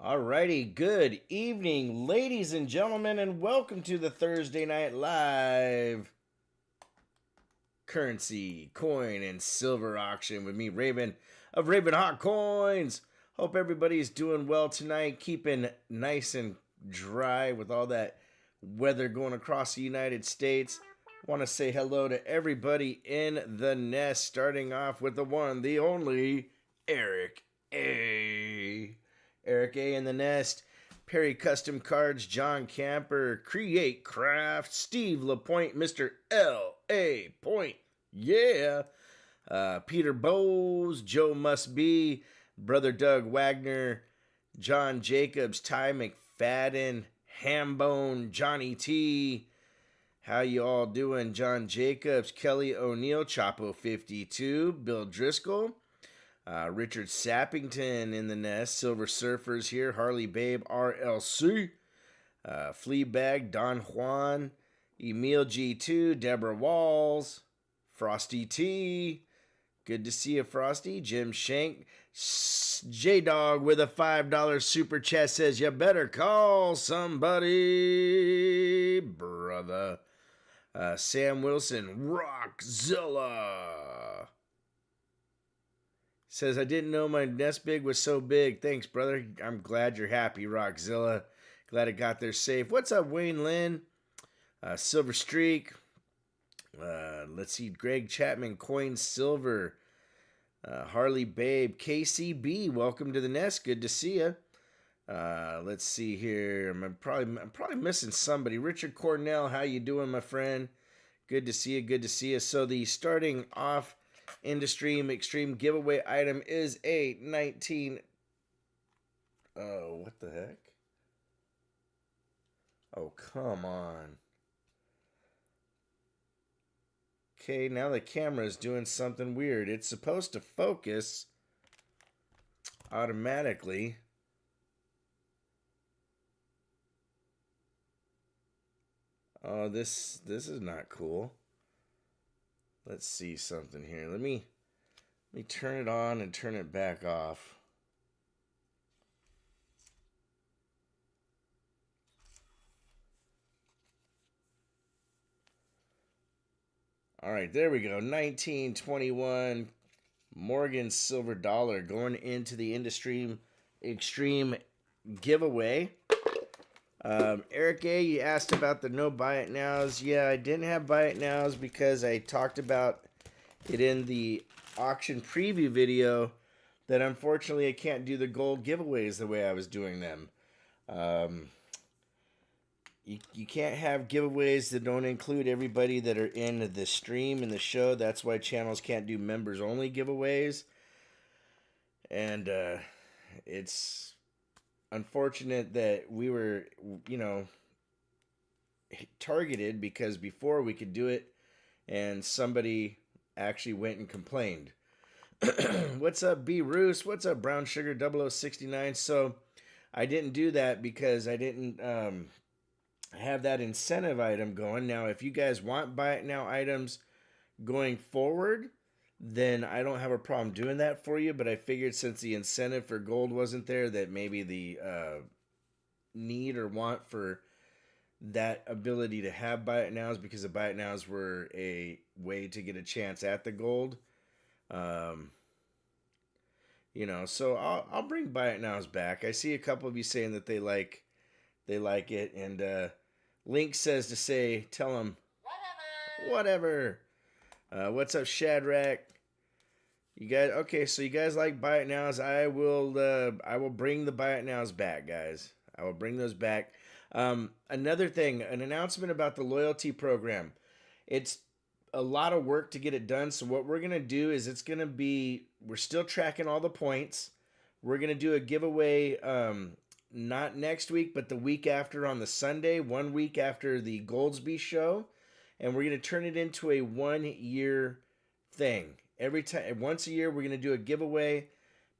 Alrighty, good evening, ladies and gentlemen, and welcome to the Thursday Night Live currency, coin, and silver auction with me, Raven of RavenHawk Coins. Hope everybody's doing well tonight, keeping nice and dry with all that weather going across the United States. Want to say hello to everybody in the nest, starting off with the one, the only, Eric A. Eric A. in the nest, Perry Custom Cards, John Camper, Create Craft, Steve LaPointe, Mr. L.A. Point, yeah, Peter Bowes, Joe Must Be, Brother Doug Wagner, John Jacobs, Ty McFadden, Hambone, Johnny T. How you all doing? John Jacobs, Kelly O'Neill, Chapo 52, Bill Driscoll, Richard Sappington in the nest, Silver Surfers here, Harley Babe, RLC, Fleabag, Don Juan, Emil G2, Deborah Walls, Frosty T, good to see you, Frosty, Jim Shank, J-Dog with a $5 super chat says, you better call somebody, brother. Sam Wilson, Rockzilla. Says, I didn't know my nest big was so big. Thanks, brother. I'm glad you're happy, Rockzilla. Glad it got there safe. What's up, Wayne Lynn? Silver Streak. Let's see, Greg Chapman, Coin Silver. Harley Babe, KCB, welcome to the nest. Good to see you. Let's see here. I'm probably missing somebody. Richard Cornell, how you doing, my friend? Good to see you. Good to see you. So the starting off Midstream Extreme giveaway item is a 19. Oh, what the heck? Oh, come on. Okay, now the camera is doing something weird. It's supposed to focus automatically. Oh, this is not cool. Let's see something here. Let me turn it on and turn it back off. All right, there we go. 1921 Morgan Silver Dollar going into the Midstream Extreme giveaway. Eric A., you asked about the no buy it nows. Yeah, I didn't have buy it nows because I talked about it in the auction preview video that unfortunately I can't do the gold giveaways the way I was doing them. You can't have giveaways that don't include everybody that are in the stream and the show. That's why channels can't do members only giveaways. And it's unfortunate that we were, targeted because before we could do it and somebody actually went and complained. What's up, B. Roos? What's up, Brown Sugar 0069? So I didn't do that because I didn't have that incentive item going. Now, if you guys want buy it now items going forward, then I don't have a problem doing that for you. But I figured since the incentive for gold wasn't there, that maybe the need or want for that ability to have buy it nows, because the buy it nows were a way to get a chance at the gold. So I'll bring buy it nows back. I see a couple of you saying that they like it, and Link says to say, tell them whatever. What's up, Shadrach? You guys, okay? So you guys like buy it nows? I will bring the buy it nows back, guys. I will bring those back. Another thing, an announcement about the loyalty program. It's a lot of work to get it done. So what we're gonna do is we're still tracking all the points. We're gonna do a giveaway. Not next week, but the week after on the Sunday, 1 week after the Goldsby show. And we're going to turn it into a 1 year thing. Every time, once a year, we're going to do a giveaway.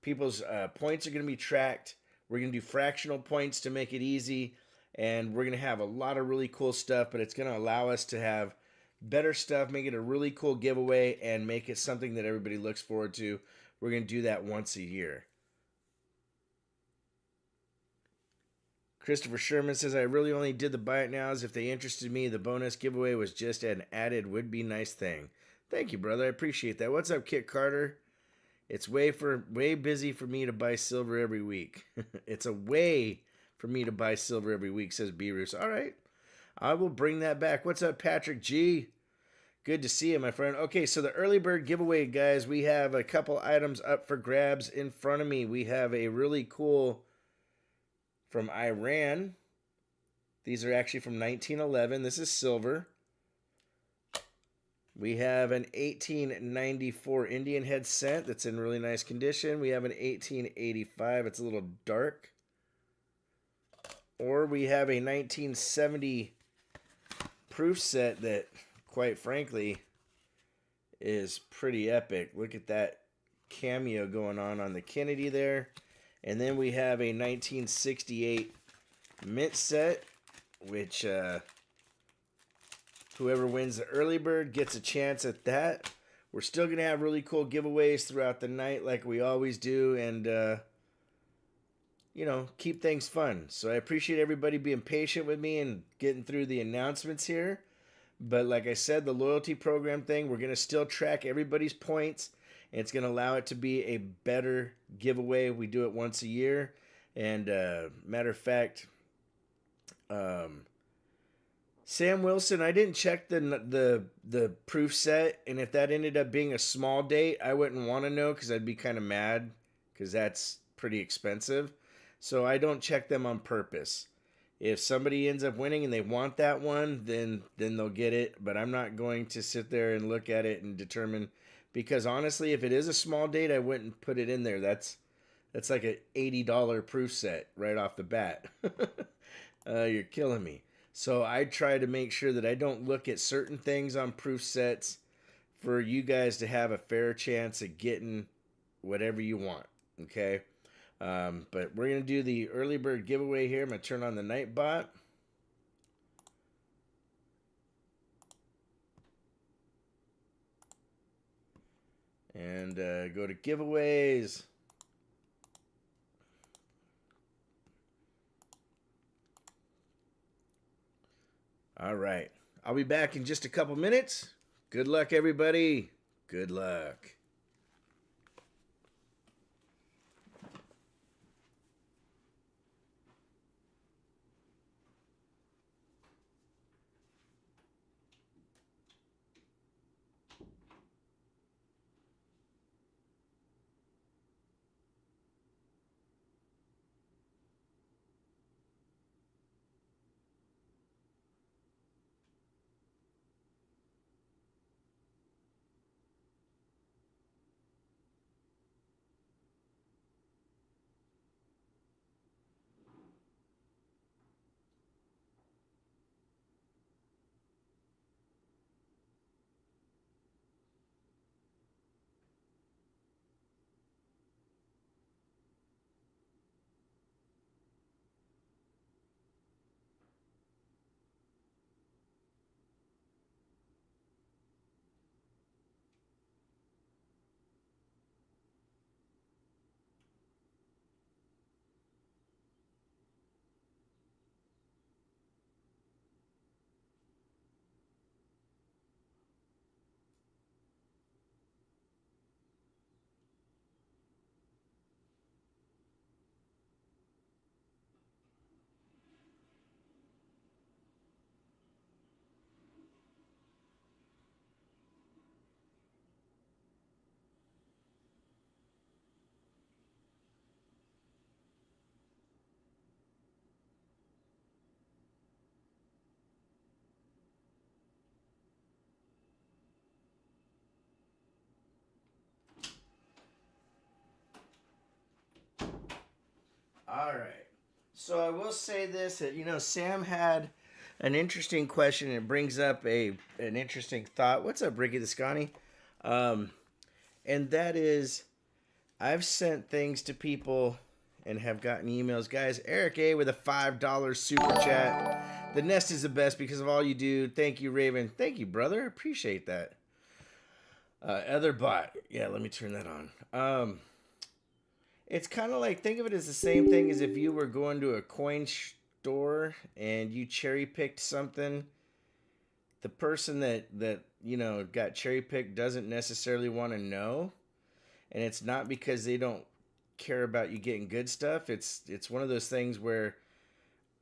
People's points are going to be tracked. We're going to do fractional points to make it easy. And we're going to have a lot of really cool stuff, but it's going to allow us to have better stuff, make it a really cool giveaway, and make it something that everybody looks forward to. We're going to do that once a year. Christopher Sherman says, I really only did the buy it nows if they interested me. The bonus giveaway was just an added would be nice thing. Thank you, brother. I appreciate that. What's up, Kit Carter? It's way busy for me to buy silver every week. It's a way for me to buy silver every week, says B-Roos. All right. I will bring that back. What's up, Patrick G? Good to see you, my friend. Okay, so the early bird giveaway, guys, we have a couple items up for grabs in front of me. We have a really cool from Iran. These are actually from 1911. This is silver. We have an 1894 Indian head cent that's in really nice condition. We have an 1885. It's a little dark. Or we have a 1970 proof set that, quite frankly, is pretty epic. Look at that cameo going on the Kennedy there. And then we have a 1968 mint set, which whoever wins the early bird gets a chance at that. We're still going to have really cool giveaways throughout the night like we always do. And, keep things fun. So I appreciate everybody being patient with me and getting through the announcements here. But like I said, the loyalty program thing, we're going to still track everybody's points. And it's going to allow it to be a better giveaway. We do it once a year. And matter of fact, Sam Wilson, I didn't check the proof set. And if that ended up being a small date, I wouldn't want to know because I'd be kind of mad because that's pretty expensive. So I don't check them on purpose. If somebody ends up winning and they want that one, then they'll get it. But I'm not going to sit there and look at it and determine, because honestly, if it is a small date, I wouldn't put it in there. That's like an $80 proof set right off the bat. You're killing me. So I try to make sure that I don't look at certain things on proof sets for you guys to have a fair chance at getting whatever you want. Okay. But we're going to do the early bird giveaway here. I'm going to turn on the Nightbot. And go to giveaways. All right. I'll be back in just a couple minutes. Good luck, everybody. Good luck. All right. So I will say this, that, Sam had an interesting question. It brings up an interesting thought. What's up, Ricky Descani? And that is, I've sent things to people and have gotten emails. Guys, Eric A. with a $5 super chat. The nest is the best because of all you do. Thank you, Raven. Thank you, brother. Appreciate that. Other bot. Yeah, let me turn that It's kind of like, think of it as the same thing as if you were going to a coin door and you cherry picked something, the person that got cherry picked doesn't necessarily want to know, and it's not because they don't care about you getting good stuff. It's one of those things where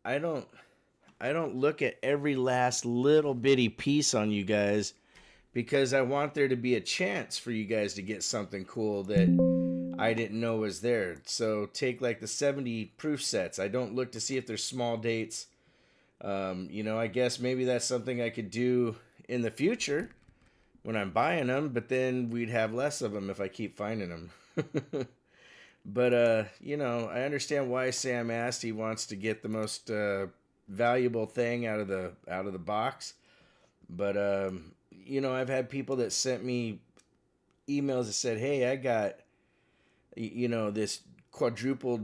I don't look at every last little bitty piece on you guys, because I want there to be a chance for you guys to get something cool that I didn't know was there. So take like the 70 proof sets. I don't look to see if there's small dates. I guess maybe that's something I could do in the future when I'm buying them, but then we'd have less of them if I keep finding them. But, I understand why Sam asked. He wants to get the most valuable thing out of the box. But, I've had people that sent me emails that said, hey, I got, this quadruple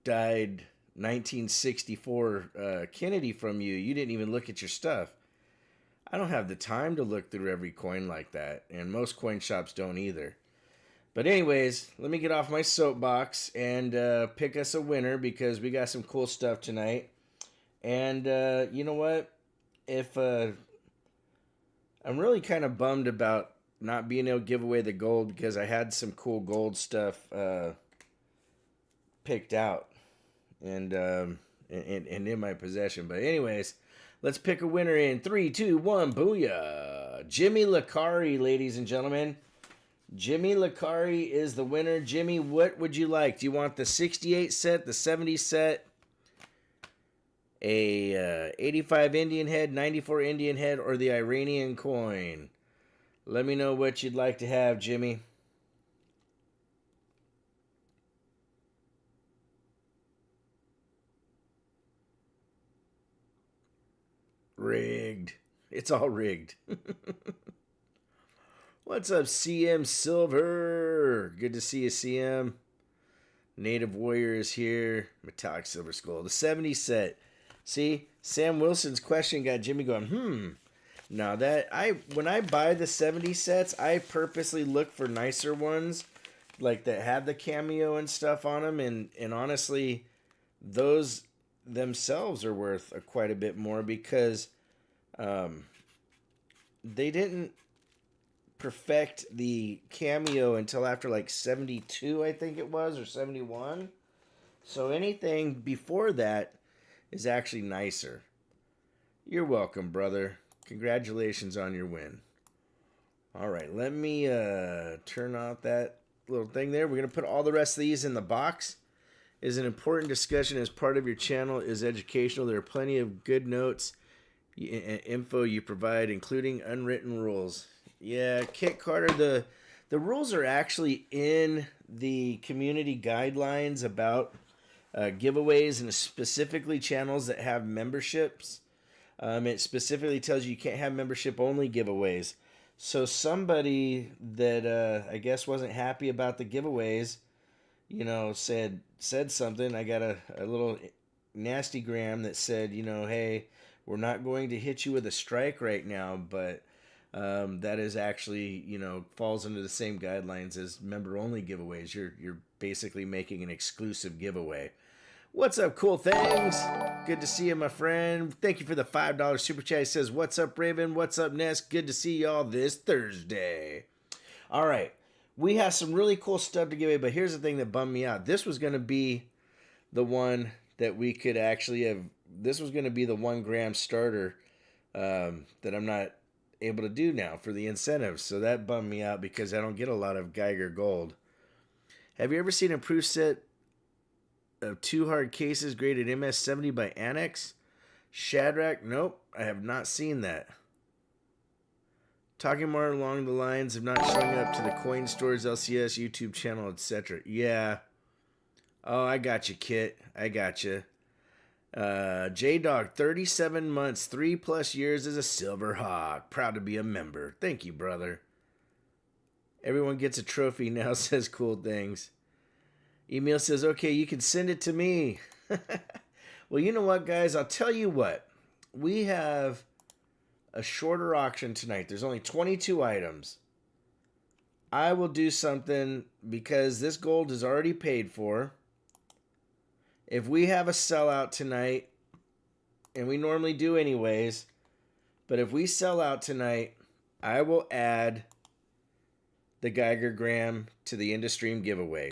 dyed 1964 Kennedy from you. You didn't even look at your stuff. I don't have the time to look through every coin like that, and most coin shops don't either. But anyways, let me get off my soapbox and pick us a winner, because we got some cool stuff tonight. And you know what? If I'm really kind of bummed about not being able to give away the gold, because I had some cool gold stuff picked out and in my possession. But anyways, let's pick a winner in 3, 2, 1. Booyah! Jimmy Lacari, ladies and gentlemen. Jimmy Lacari is the winner. Jimmy, what would you like? Do you want the 68 set, the 70 set, a 85 Indian head, 94 Indian head, or the Iranian coin? Let me know what you'd like to have, Jimmy. Rigged. It's all rigged. What's up, CM Silver? Good to see you, CM. Native Warrior is here. Metallic Silver Skull. The 70 set. See, Sam Wilson's question got Jimmy going, Now when I buy the 70 sets, I purposely look for nicer ones, like that have the cameo and stuff on them. And honestly, those themselves are worth quite a bit more, because they didn't perfect the cameo until after like 72, I think it was, or 71. So anything before that is actually nicer. You're welcome, brother. Congratulations on your win. All right, let me turn off that little thing there. We're going to put all the rest of these in the box. Is an important discussion as part of your channel is educational. There are plenty of good notes and info you provide, including unwritten rules. Yeah, Kit Carter, the rules are actually in the community guidelines about giveaways, and specifically channels that have memberships. It specifically tells you can't have membership-only giveaways. So somebody that I guess wasn't happy about the giveaways, said something. I got a little nasty gram that said, hey, we're not going to hit you with a strike right now, but that is actually, falls under the same guidelines as member-only giveaways. You're basically making an exclusive giveaway. What's up, Cool Things? Good to see you, my friend. Thank you for the $5 super chat. He says, what's up, Raven? What's up, Ness? Good to see y'all this Thursday. All right. We have some really cool stuff to give away, but here's the thing that bummed me out. This was going to be the one that we could actually have. This was going to be the 1 gram starter that I'm not able to do now for the incentives. So that bummed me out, because I don't get a lot of Geiger gold. Have you ever seen a proof set of 2 hard cases graded MS-70 by Annex? Shadrach? Nope, I have not seen that. Talking more along the lines of not showing up to the coin stores, LCS, YouTube channel, etc. Yeah. Oh, I got you, Kit. I got you. J-Dog, 37 months, 3+ years as a Silver Hawk. Proud to be a member. Thank you, brother. Everyone gets a trophy now, says Cool Things. Emil says, okay, you can send it to me. Well, you know what, guys? I'll tell you what. We have a shorter auction tonight. There's only 22 items. I will do something, because this gold is already paid for. If we have a sellout tonight, and we normally do anyways, but if we sell out tonight, I will add the Geiger Graham to the Midstream giveaway.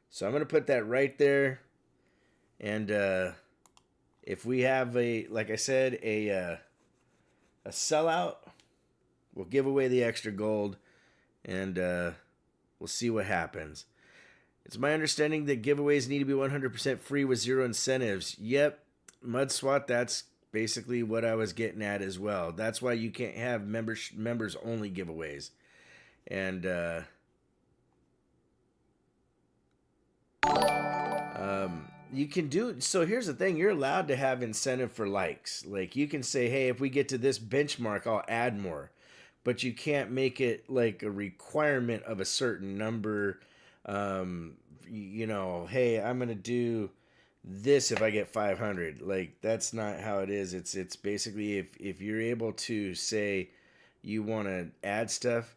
So I'm going to put that right there. And if we have like I said, a sellout, we'll give away the extra gold, and we'll see what happens. It's my understanding that giveaways need to be 100% free with zero incentives. Yep, MudSwat, that's basically what I was getting at as well. That's why you can't have members only giveaways. And you can do, so here's the thing, you're allowed to have incentive for likes. Like you can say, hey, if we get to this benchmark, I'll add more. But you can't make it like a requirement of a certain number. You know, hey, I'm going to do this if I get 500. Like that's not how it is. It's basically if you're able to say you want to add stuff.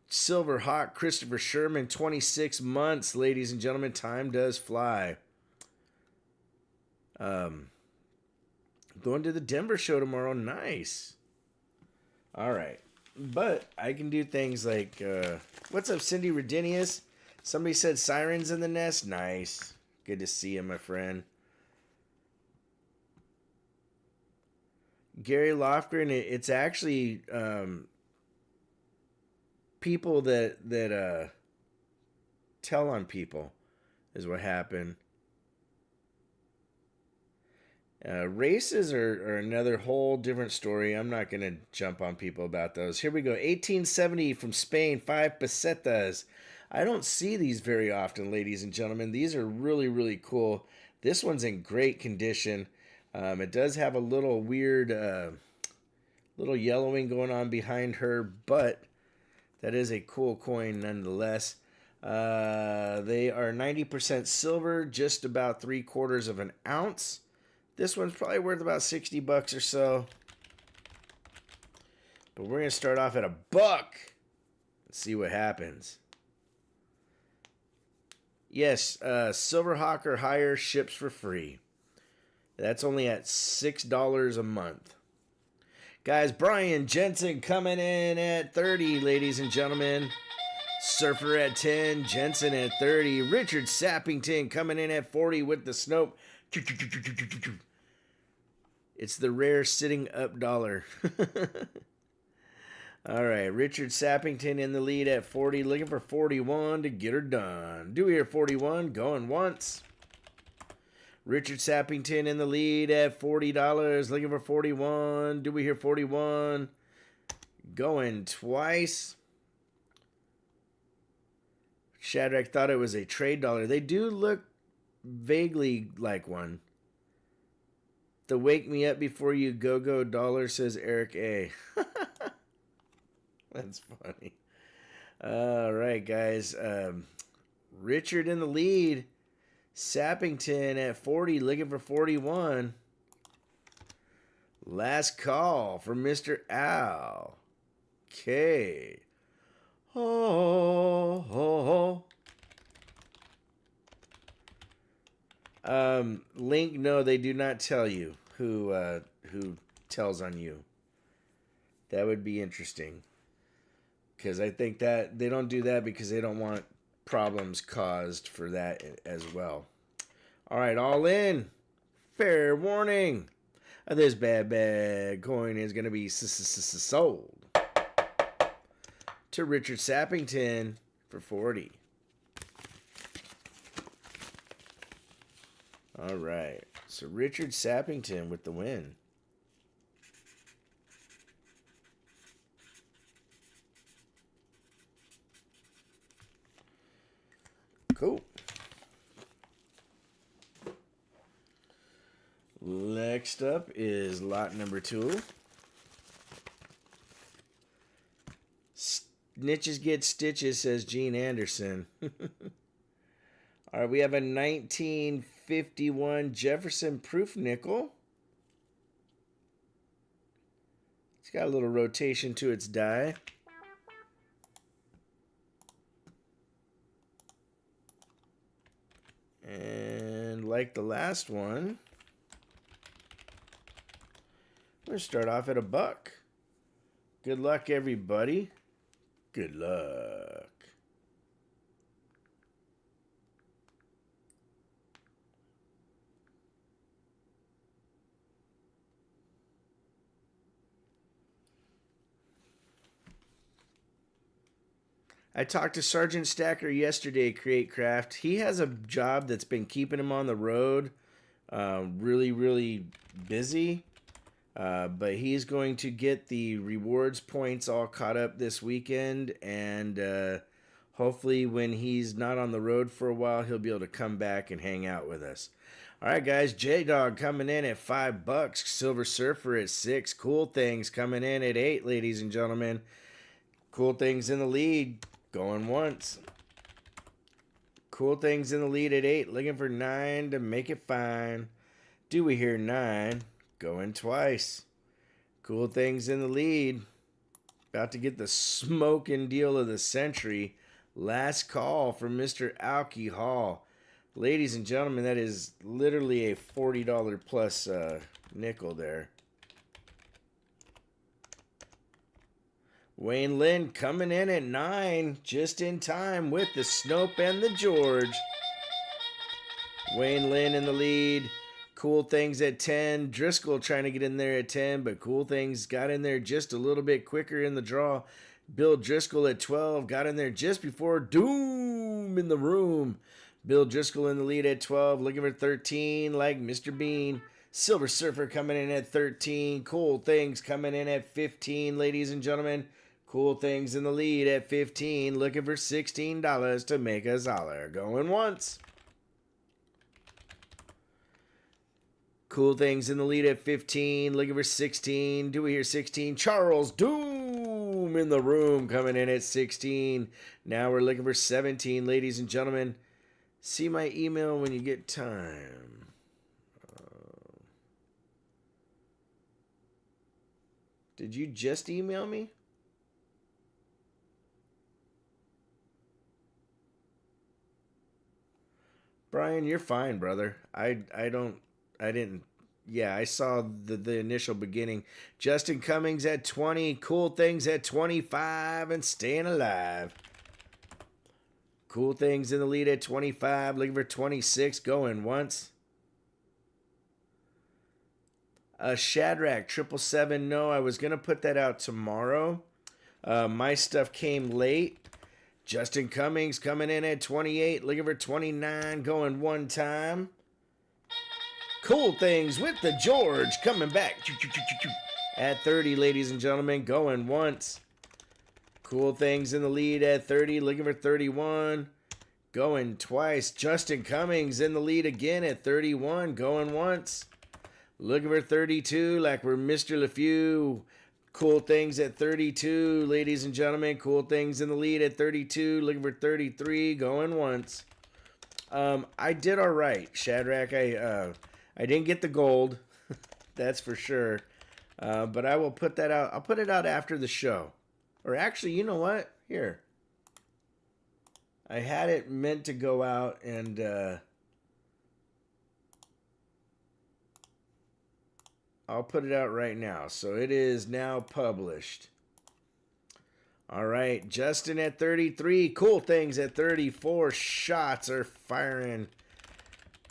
RavenHawk, Christopher Sherman, 26 months, ladies and gentlemen. Time does fly. Going to the Denver show tomorrow. Nice. All right. But I can do things like, what's up, Cindy Redinius? Somebody said sirens in the nest. Nice. Good to see you, my friend. Gary Lofgren, it's actually people that tell on people is what happened. Races are another whole different story. I'm not going to jump on people about those. Here we go. 1870 from Spain, 5 pesetas. I don't see these very often, ladies and gentlemen. These are really, really cool. This one's in great condition. It does have a little weird, little yellowing going on behind her, but that is a cool coin nonetheless. They are 90% silver, just about 3/4 of an ounce. This one's probably worth about $60 or so. But we're going to start off at $1 and see what happens. Yes, RavenHawk or higher ships for free. That's only at $6 a month. Guys, Brian Jensen coming in at 30, ladies and gentlemen. Surfer at 10, Jensen at 30. Richard Sappington coming in at 40 with the Snope. It's the rare sitting up dollar. All right, Richard Sappington in the lead at 40, looking for 41 to get her done. Do we hear 41? Going once. Richard Sappington in the lead at $40, looking for 41. Do we hear 41? Going twice. Shadrach thought it was a trade dollar. They do look vaguely like one. The wake me up before you go dollar, says Eric A. That's funny. All right, guys. Richard in the lead. Sappington at 40, looking for 41. Last call for Mr. Al. Okay. Oh. Link, no, they do not tell you who tells on you. That would be interesting. Because I think that they don't do that because they don't want problems caused for that as well. All right, all in. Fair warning. This bad coin is going to be sold to Richard Sappington for 40. All right. So Richard Sappington with the win. Cool. Next up is lot number 2. Snitches get stitches, says Gene Anderson. All right, we have a 1951 Jefferson proof nickel. It's got a little rotation to its die. And like the last one, We're going to start off at $1. Good luck, everybody. Good luck. I talked to Sergeant Stacker yesterday, Create Craft. He has a job that's been keeping him on the road really, really busy. But he's going to get the rewards points all caught up this weekend. And hopefully when he's not on the road for a while, he'll be able to come back and hang out with us. All right, guys. J-Dog coming in at $5. Silver Surfer at $6. Cool Things coming in at $8, ladies and gentlemen. Cool Things in the lead. Going once. Cool Things in the lead at 8. Looking for 9 to make it fine. Do we hear 9? Going twice. Cool Things in the lead. About to get the smoking deal of the century. Last call from Mr. Alki Hall. Ladies and gentlemen, that is literally a $40 plus nickel there. Wayne Lynn coming in at 9, just in time with the Snope and the George. Wayne Lynn in the lead. Cool Things at 10. Driscoll trying to get in there at 10, but Cool Things got in there just a little bit quicker in the draw. Bill Driscoll at 12. Got in there just before Doom in the room. Bill Driscoll in the lead at 12. Looking for 13 like Mr. Bean. Silver Surfer coming in at 13. Cool Things coming in at 15, ladies and gentlemen. Cool Things in the lead at 15. Looking for $16 to make us holler. Going once. Cool Things in the lead at 15. Looking for 16. Do we hear 16? Charles Doom in the room coming in at 16. Now we're looking for 17, ladies and gentlemen. See my email when you get time. Did you just email me? Brian, you're fine, brother. I didn't. Yeah, I saw the initial beginning. Justin Cummings at 20. Cool Things at 25 and staying alive. Cool Things in the lead at 25. Looking for 26. Going once. Shadrach 777. No, I was going to put that out tomorrow. My stuff came late. Justin Cummings coming in at 28. Looking for 29. Going one time. Cool Things with the George coming back at 30, ladies and gentlemen. Going once. Cool Things in the lead at 30. Looking for 31. Going twice. Justin Cummings in the lead again at 31. Going once. Looking for 32 like we're Mr. LeFew. Cool Things at 32, ladies and gentlemen. Cool Things in the lead at 32. Looking for 33. Going once. I did all right, Shadrach. I didn't get the gold. That's for sure. But I will put that out. I'll put it out after the show. Or actually, you know what? Here. I had it meant to go out and... I'll put it out right now. So it is now published. All right. Justin at 33. Cool Things at 34. Shots are firing.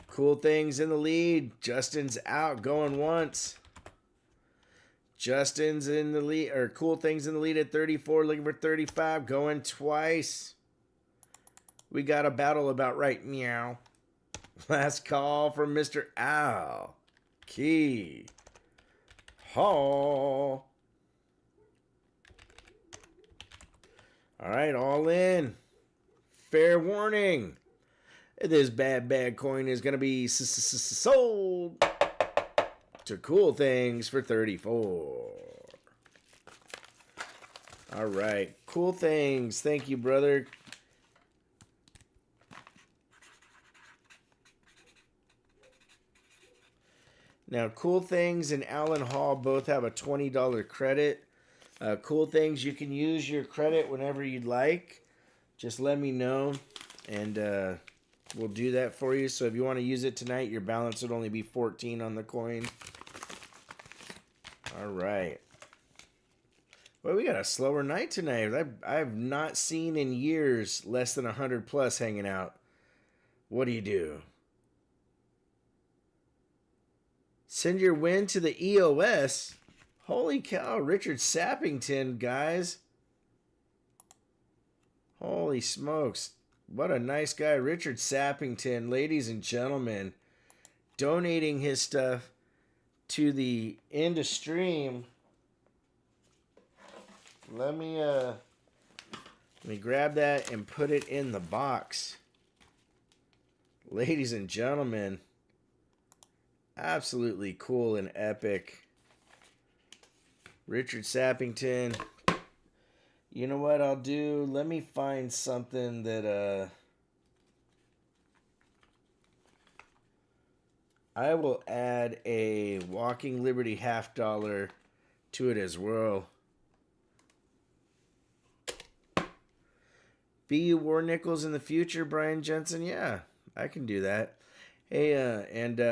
Cool Things in the lead. Justin's out. Going once. Justin's in the lead. Or Cool Things in the lead at 34. Looking for 35. Going twice. We got a battle about right. Meow. Last call from Mr. Al. Key. Hall. All right, all in. Fair warning. This bad coin is going to be sold to Cool Things for 34. All right, Cool Things. Thank you, brother. Now, Cool Things and Alan Hall both have a $20 credit. Cool Things, you can use your credit whenever you'd like. Just let me know, and we'll do that for you. So if you want to use it tonight, your balance would only be 14 on the coin. All right. Well, we got a slower night tonight. I've not seen in years less than 100 plus hanging out. What do? Send your win to the EOS. Holy cow, Richard Sappington, guys. Holy smokes. What a nice guy, Richard Sappington, ladies and gentlemen. Donating his stuff to the Midstream. Let me grab that and put it in the box. Ladies and gentlemen, absolutely cool and epic. Richard Sappington. You know what I'll do? Let me find something that I will add a Walking Liberty $50 to it as well. BU War Nickels in the future, Brian Jensen? Yeah, I can do that. Hey,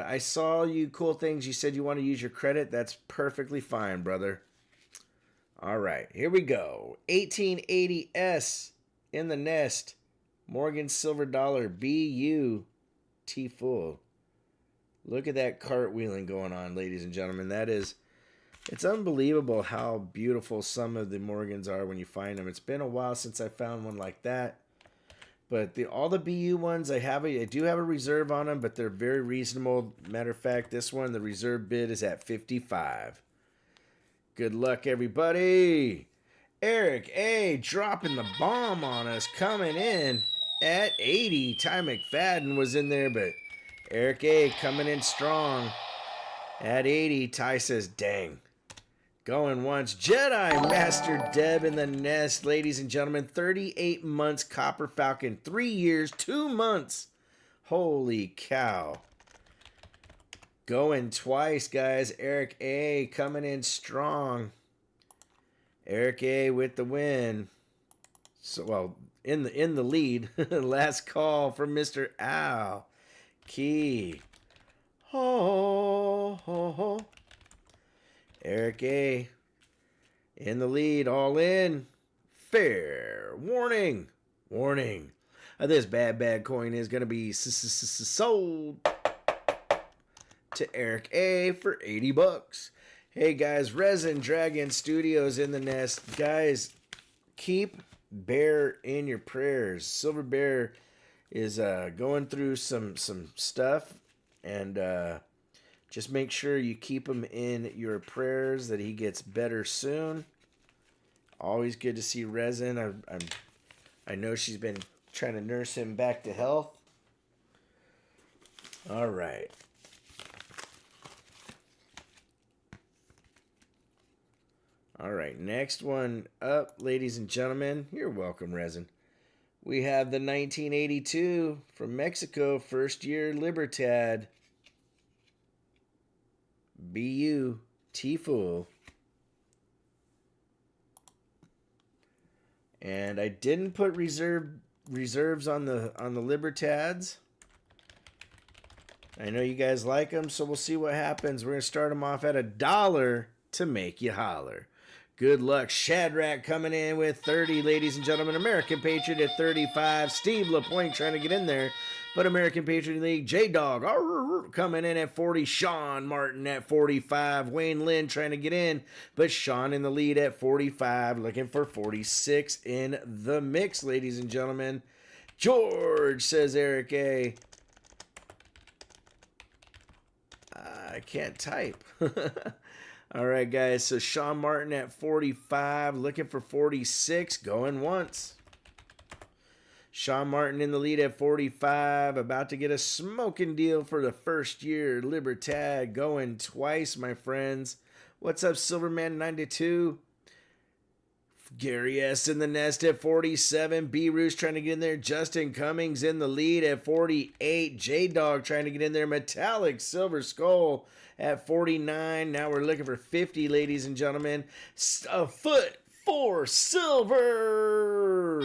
I saw you cool things. You said you want to use your credit. That's perfectly fine, brother. All right, here we go. 1880S in the nest. Morgan Silver Dollar BU T full. Look at that cartwheeling going on, ladies and gentlemen. It's unbelievable how beautiful some of the Morgans are when you find them. It's been a while since I found one like that. But all the BU ones, I do have a reserve on them, but they're very reasonable. Matter of fact, this one, the reserve bid is at 55. Good luck, everybody. Eric A. dropping the bomb on us, coming in at 80. Ty McFadden was in there, but Eric A. coming in strong at 80. Ty says, dang. Going once. Jedi Master Deb in the nest, ladies and gentlemen. 38 months, Copper Falcon. 3 years, 2 months. Holy cow. Going twice, guys. Eric A. coming in strong. Eric A. with the win. So, well, in the lead. Last call from Mr. Al. Key. Ho, ho, ho. Eric A. in the lead. All in. Fair warning. Warning. This bad coin is going to be sold to Eric A. for 80 bucks. Hey guys, Resin Dragon Studios in the nest. Guys, keep Bear in your prayers. Silver Bear is going through some stuff, and just make sure you keep him in your prayers that he gets better soon. Always good to see Resin. I know she's been trying to nurse him back to health. All right. All right, next one up, ladies and gentlemen. You're welcome, Resin. We have the 1982 from Mexico, first year Libertad. BU T-Full. And I didn't put reserves on the Libertads. I know you guys like them, so we'll see what happens. We're going to start them off at $1 to make you holler. Good luck. Shadrach coming in with 30, ladies and gentlemen. American Patriot at 35. Steve LaPointe trying to get in there. But American Patriot League, J-Dog coming in at 40. Sean Martin at 45. Wayne Lynn trying to get in. But Sean in the lead at 45. Looking for 46 in the mix, ladies and gentlemen. George, says Eric A. I can't type. All right, guys. So Sean Martin at 45. Looking for 46. Going once. Sean Martin in the lead at 45. About to get a smoking deal for the first year. Libertad going twice, my friends. What's up, Silverman 92? Gary S. in the nest at 47. B. Roos trying to get in there. Justin Cummings in the lead at 48. J-Dog trying to get in there. Metallic Silver Skull at 49. Now we're looking for 50, ladies and gentlemen. A foot for silver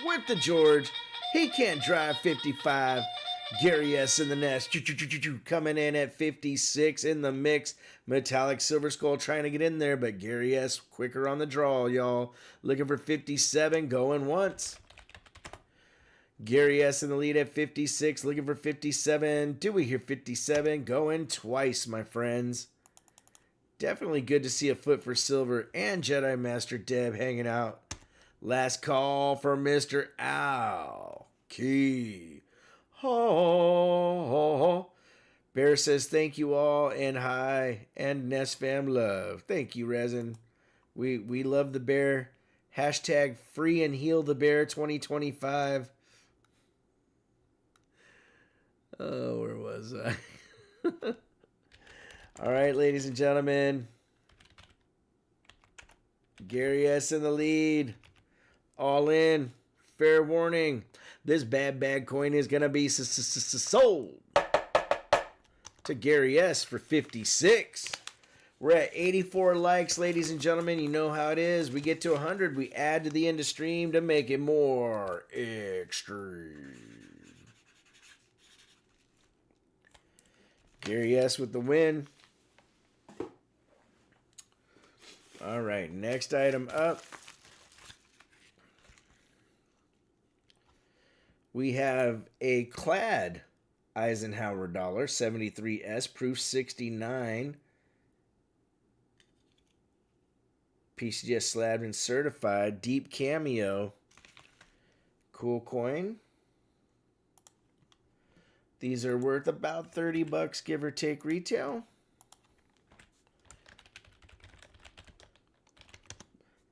with the George. He can't drive 55. Gary S. in the nest. Coming in at 56 in the mix. Metallic Silver Skull trying to get in there, but Gary S. quicker on the draw, y'all. Looking for 57, going once. Gary S. in the lead at 56, looking for 57. Do we hear 57? Going twice, my friends. Definitely good to see a foot for silver and Jedi Master Deb hanging out. Last call for Mr. Al Key. Oh. Bear says thank you all and hi and Nest fam love. Thank you, Resin. We love the bear. Hashtag free and heal the bear 2025. Oh, where was I? All right, ladies and gentlemen. Gary S. in the lead. All in. Fair warning. This bad coin is going to be sold to Gary S. for 56. We're at 84 likes, ladies and gentlemen. You know how it is. We get to 100. We add to the end of stream to make it more extreme. Gary S. with the win. All right, next item up. We have a clad Eisenhower dollar, 73S, proof 69. PCGS slabbed and certified, deep cameo. Cool coin. These are worth about 30 bucks, give or take retail.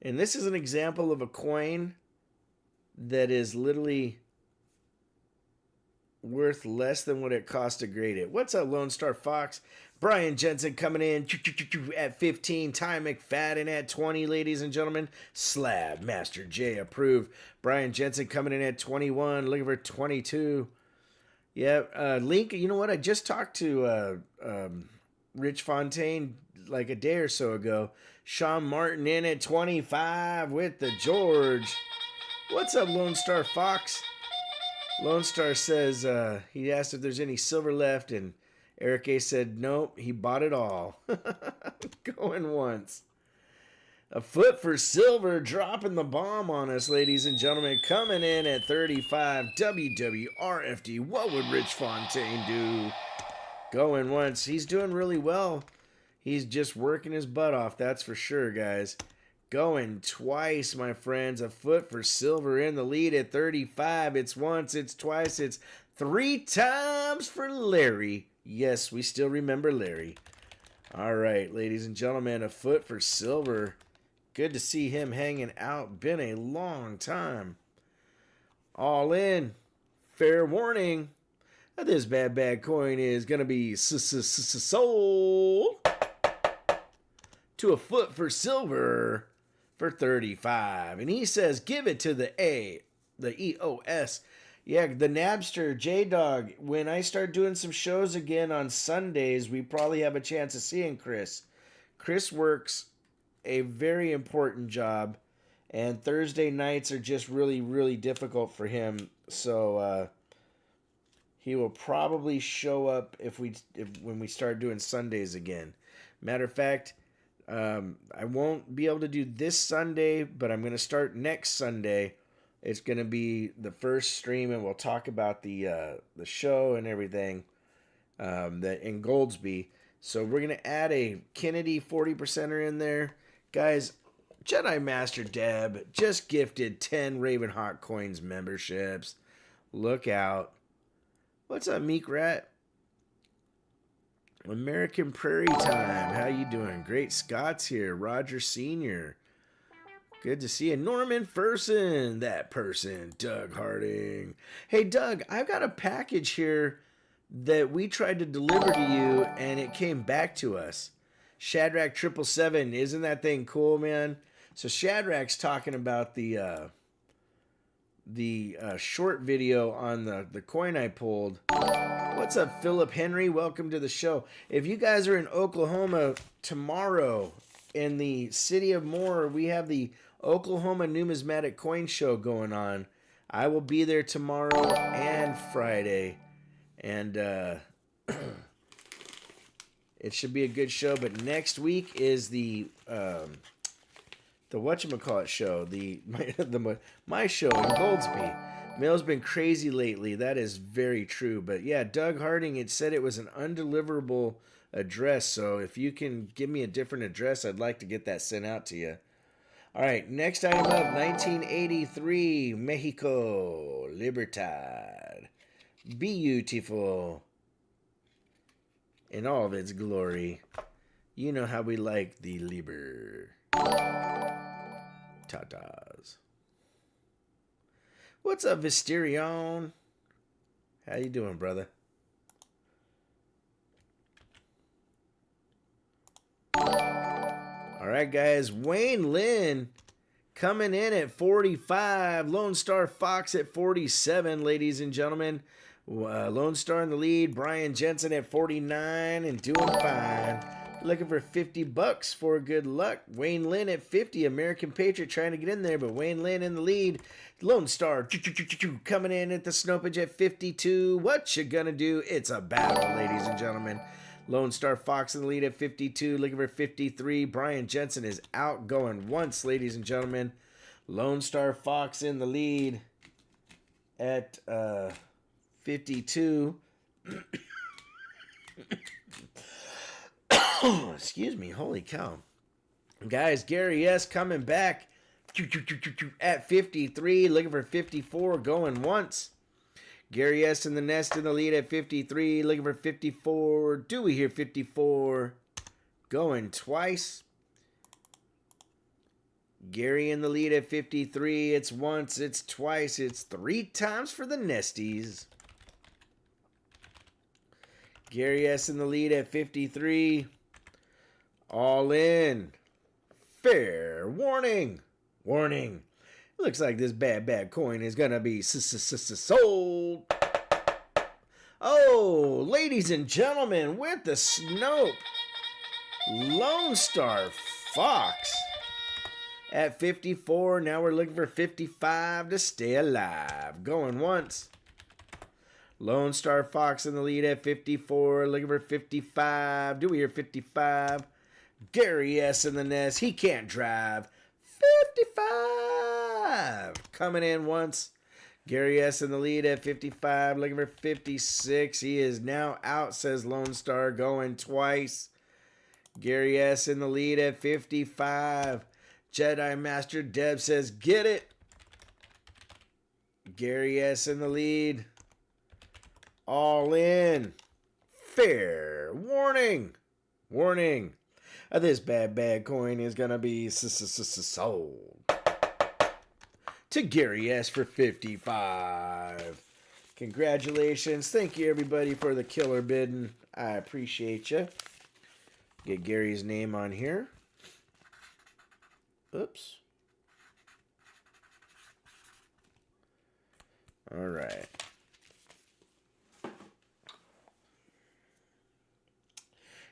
And this is an example of a coin that is literally worth less than what it cost to grade it. What's up, Lone Star Fox? Brian Jensen coming in at 15. Ty McFadden at 20, ladies and gentlemen. Slab Master J approved. Brian Jensen coming in at 21. Looking for 22. Yeah, Link, you know what? I just talked to Rich Fontaine like a day or so ago. Sean Martin in at 25 with the George. What's up, Lone Star Fox? Lone Star says he asked if there's any silver left, and Eric A said nope, he bought it all. Going once. A foot for silver, dropping the bomb on us, ladies and gentlemen. Coming in at 35, WWRFD. What would Rich Fontaine do? Going once. He's doing really well. He's just working his butt off, that's for sure, guys. Going twice, my friends. A foot for silver in the lead at 35. It's once, it's twice, it's 3 times for Larry. Yes, we still remember Larry. All right, ladies and gentlemen, a foot for silver. Good to see him hanging out. Been a long time. All in. Fair warning. This bad coin is going to be sold to a foot for silver for 35. And he says, give it to the EOS. Yeah, the Nabster, J-Dog. When I start doing some shows again on Sundays, we probably have a chance of seeing Chris. Chris works a very important job, and Thursday nights are just really, really difficult for him. So he will probably show up when we start doing Sundays again. Matter of fact, I won't be able to do this Sunday, but I'm going to start next Sunday. It's going to be the first stream, and we'll talk about the show and everything that in Goldsby. So we're going to add a Kennedy 40%er in there. Guys, Jedi Master Deb just gifted 10 RavenHawk Coins memberships. Look out. What's up, Meek Rat? American Prairie Time. How you doing? Great Scott's here. Roger Sr. Good to see you. Norman Ferson. That person. Doug Harding. Hey, Doug, I've got a package here that we tried to deliver to you, and it came back to us. Shadrach 777. Isn't that thing cool, man? So Shadrach's talking about the short video on the coin I pulled. What's up, Philip Henry? Welcome to the show. If you guys are in Oklahoma tomorrow in the city of Moore, we have the Oklahoma Numismatic Coin Show going on. I will be there tomorrow and Friday. And it should be a good show. But next week is the whatchamacallit show, my show in Goldsby. Mail's been crazy lately. That is very true. But yeah, Doug Harding, it said it was an undeliverable address. So if you can give me a different address, I'd like to get that sent out to you. All right, next item up, 1983, Mexico, Libertad. Beautiful in all of its glory. You know how we like the Liber. Tatas. What's up, Visterion? How you doing, brother? All right, guys. Wayne Lynn coming in at 45. Lone Star Fox at 47, ladies and gentlemen. Lone Star in the lead. Brian Jensen at 49 and doing fine. Looking for $50 for good luck. Wayne Lynn at 50. American Patriot trying to get in there, but Wayne Lynn in the lead. Lone Star coming in at the Snopage at 52. What you gonna do? It's a battle, ladies and gentlemen. Lone Star Fox in the lead at 52. Looking for 53. Brian Jensen is out going once, ladies and gentlemen. Lone Star Fox in the lead at 52. Excuse me. Holy cow. Guys, Gary S. coming back at 53. Looking for 54. Going once. Gary S. in the nest in the lead at 53. Looking for 54. Do we hear 54? Going twice. Gary in the lead at 53. It's once. It's twice. It's 3 times for the nesties. Gary S. in the lead at 53. All in. Fair warning. Warning. Looks like this bad coin is going to be sold. Oh, ladies and gentlemen, with the Snope, Lone Star Fox at 54. Now we're looking for 55 to stay alive. Going once. Lone Star Fox in the lead at 54. Looking for 55. Do we hear 55? Gary S. in the nest. He can't drive. 55. Coming in once. Gary S. in the lead at 55. Looking for 56. He is now out, says Lone Star. Going twice. Gary S. in the lead at 55. Jedi Master Deb says, get it. Gary S. in the lead. All in. Fair warning. Warning. This bad coin is going to be sold to Gary S. for 55. Congratulations. Thank you, everybody, for the killer bidding. I appreciate you. Get Gary's name on here. Oops. All right.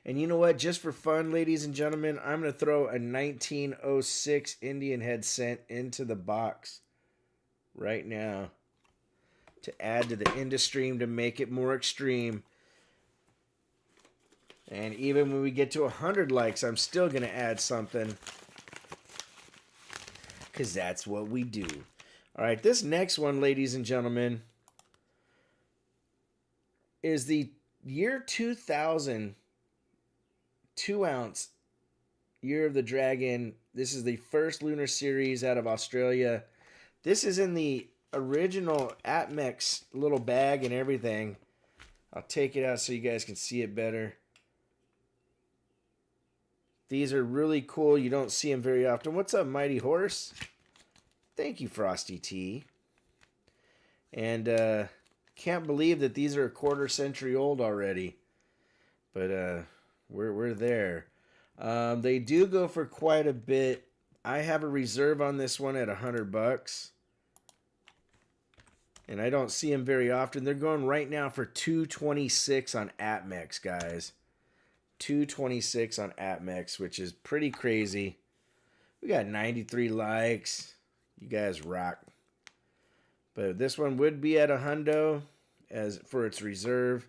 And you know what? Just for fun, ladies and gentlemen, I'm going to throw a 1906 Indian head cent into the box right now to add to the Midstream to make it more extreme. And even when we get to 100 likes, I'm still going to add something. Because that's what we do. All right, this next one, ladies and gentlemen, is the year 2000 2-ounce Year of the Dragon. This is the first Lunar Series out of Australia. This is in the original Atmex little bag and everything. I'll take it out so you guys can see it better. These are really cool. You don't see them very often. What's up, Mighty Horse? Thank you, Frosty T. And can't believe that these are a quarter century old already. But we're there. They do go for quite a bit. I have a reserve on this one at $100. And I don't see them very often. They're going right now for $226 on Atmex, guys. $226 on Atmex, which is pretty crazy. We got 93 likes. You guys rock. But this one would be at $100. as for its reserve.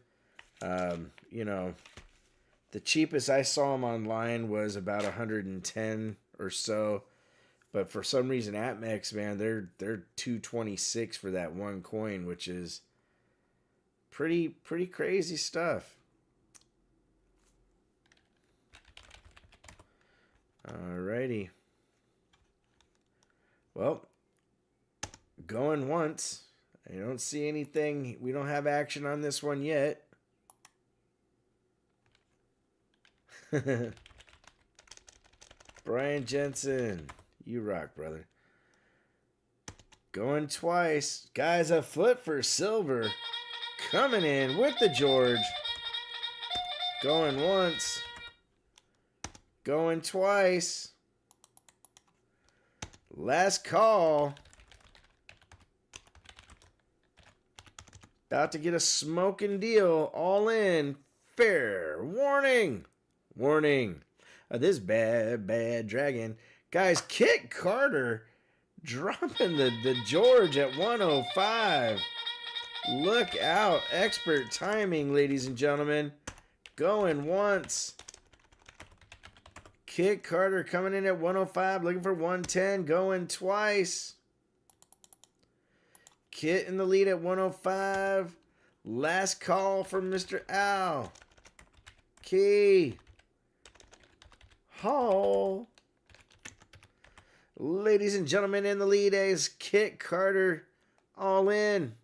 You know, the cheapest I saw them online was about 110 or so. But for some reason, APMEX, man, they're 226 for that one coin, which is pretty crazy stuff. Alrighty. Well, going once. I don't see anything. We don't have action on this one yet. Brian Jensen, you rock, brother. Going twice. Guys, a foot for silver. Coming in with the George. Going once. Going twice. Last call. About to get a smoking deal. All in. Fair warning. Warning. This bad dragon. Guys, Kit Carter dropping the George at 105. Look out. Expert timing, ladies and gentlemen. Going once. Kit Carter coming in at 105, looking for 110, going twice. Kit in the lead at 105. Last call from Mr. Al. Key. Hall. Ladies and gentlemen, in the lead is Kit Carter. All in.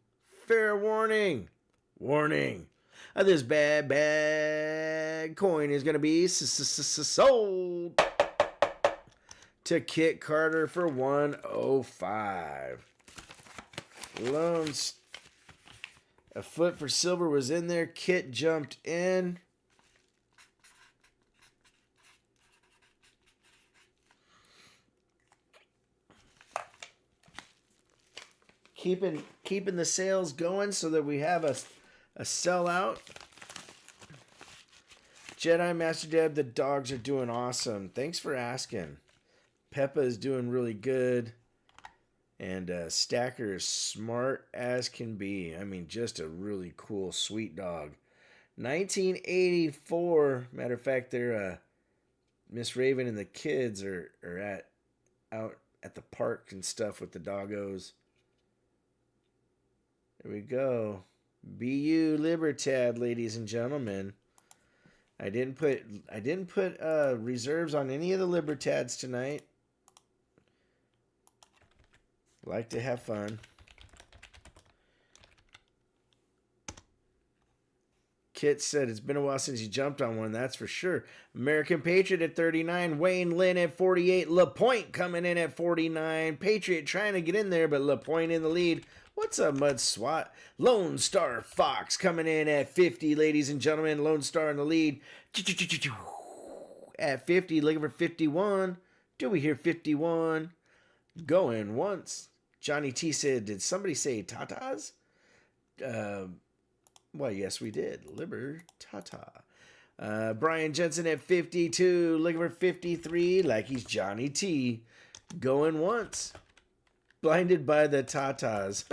Fair warning. Warning. This bad coin is going to be sold to Kit Carter for 105. Loans. A foot for silver was in there. Kit jumped in. Keeping the sales going so that we have a sellout. Jedi Master Deb, the dogs are doing awesome. Thanks for asking. Peppa is doing really good. And Stacker is smart as can be. I mean, just a really cool, sweet dog. 1984. Matter of fact, they're Miss Raven and the kids are out at the park and stuff with the doggos. There we go. BU Libertad, ladies and gentlemen. I didn't put reserves on any of the Libertads tonight. Like to have fun. Kit said it's been a while since you jumped on one, that's for sure. American Patriot at 39. Wayne Lynn at 48. LaPointe coming in at 49. Patriot trying to get in there, but LaPointe in the lead. What's up, Mud Swat? Lone Star Fox coming in at 50, ladies and gentlemen. Lone Star in the lead. At 50, looking for 51. Do we hear 51? Going once. Johnny T said, did somebody say tatas? Well, yes, we did. Libertata. Brian Jensen at 52. Looking for 53 like he's Johnny T. Going once. Blinded by the Tatas.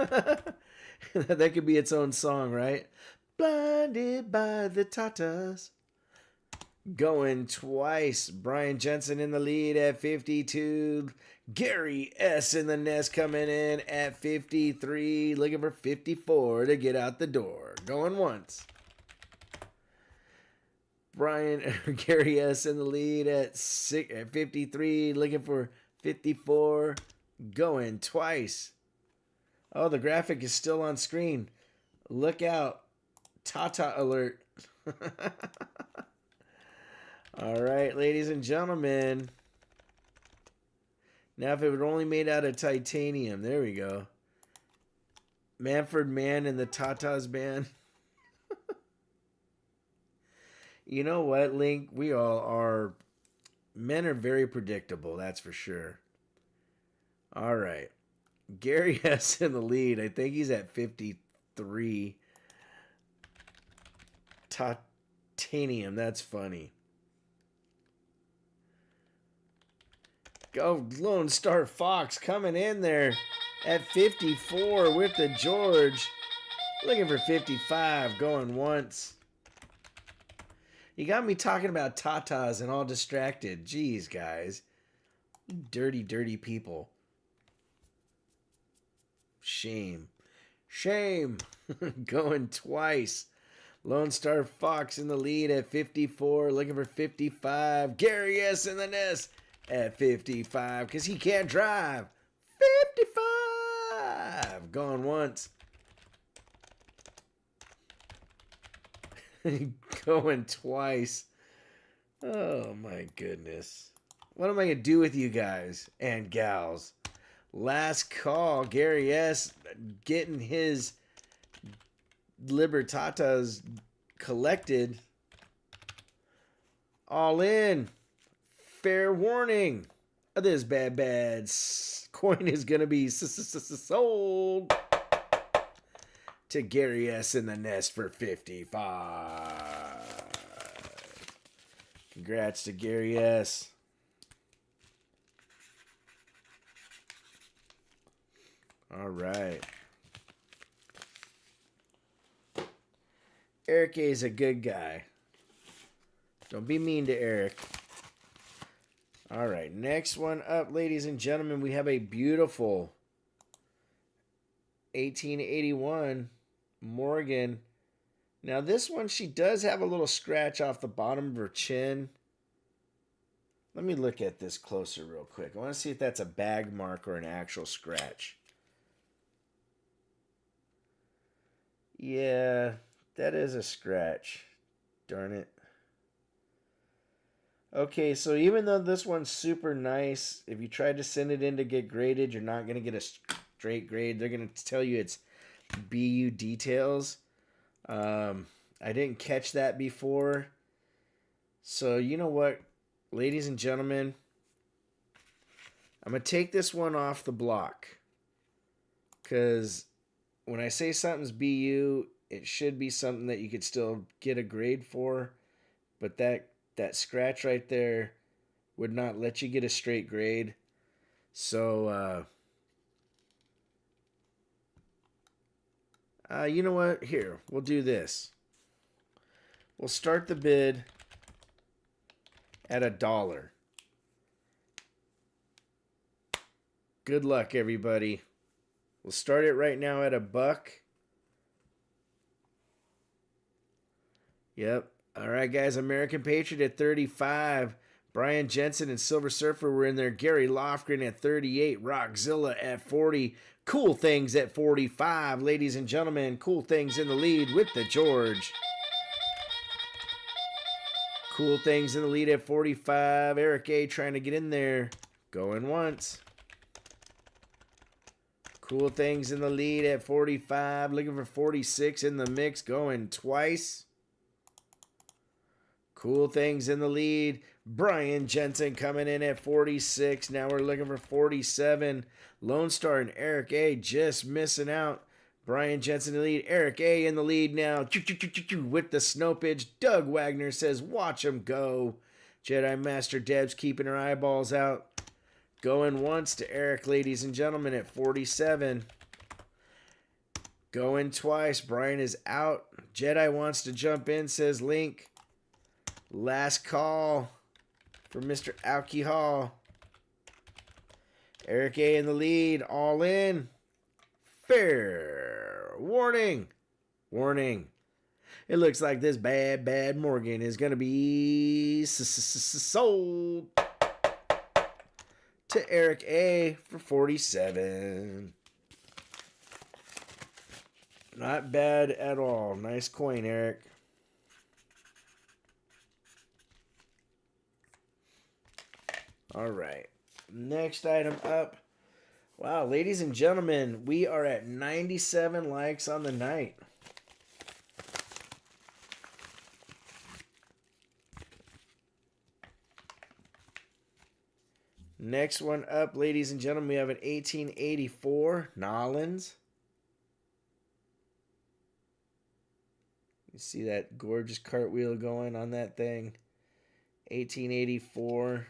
That could be its own song, right? Blinded by the Tatas. Going twice. Brian Jensen in the lead at 52. Gary S. in the nest coming in at 53. Looking for 54 to get out the door. Going once. Gary S. in the lead at 53. Looking for 54. Going twice. Oh, the graphic is still on screen. Look out. Tata alert. All right, ladies and gentlemen. Now, if it were only made out of titanium. There we go. Manford Mann and the Tatas Band. You know what, Link? We all are. Men are very predictable, that's for sure. All right. Gary S. in the lead. I think he's at 53. Titanium. That's funny. Go Lone Star Fox coming in there at 54 with the George. Looking for 55. Going once. You got me talking about tatas and all distracted. Jeez, guys. You dirty, dirty people. Shame. Shame. Going twice. Lone Star Fox in the lead at 54. Looking for 55. Gary S. in the nest at 55 because he can't drive. 55. Going once. Going twice. Oh my goodness. What am I going to do with you guys and gals? Last call. Gary S. getting his Libertatas collected. All in. Fair warning. This bad coin is going to be sold to Gary S. in the nest for 55. Congrats to Gary S. All right. Eric A is a good guy. Don't be mean to Eric. All right, next one up, ladies and gentlemen, we have a beautiful 1881 Morgan. Now this one, she does have a little scratch off the bottom of her chin. Let me look at this closer real quick. I want to see if that's a bag mark or an actual scratch. Yeah, that is a scratch. Darn it. Okay, so even though this one's super nice, if you try to send it in to get graded, you're not going to get a straight grade. They're going to tell you it's BU details. I didn't catch that before. So you know what, ladies and gentlemen? I'm going to take this one off the block. Because when I say something's BU, it should be something that you could still get a grade for. But that scratch right there would not let you get a straight grade. So, you know what? Here, we'll do this. We'll start the bid at $1. Good luck, everybody. We'll start it right now at $1. Yep. All right, guys. American Patriot at 35. Brian Jensen and Silver Surfer were in there. Gary Lofgren at 38. Rockzilla at 40. Cool Things at 45. Ladies and gentlemen, Cool Things in the lead with the George. Cool Things in the lead at 45. Eric A trying to get in there. Going once. Cool Things in the lead at 45. Looking for 46 in the mix. Going twice. Cool Things in the lead. Brian Jensen coming in at 46. Now we're looking for 47. Lone Star and Eric A just missing out. Brian Jensen in the lead. Eric A in the lead now. With the snopage. Doug Wagner says, watch him go. Jedi Master Deb's keeping her eyeballs out. Going once to Eric, ladies and gentlemen, at 47. Going twice. Brian is out. Jedi wants to jump in, says Link. Last call for Mr. Alcohol. Eric A in the lead. All in. Fair warning. Warning. It looks like this bad Morgan is going to be sold to Eric A for 47. Not bad at all. Nice coin, Eric. All right. Next item up. Wow, ladies and gentlemen, we are at 97 likes on the night. Next one up, ladies and gentlemen, we have an 1884 Nollins. You see that gorgeous cartwheel going on that thing. 1884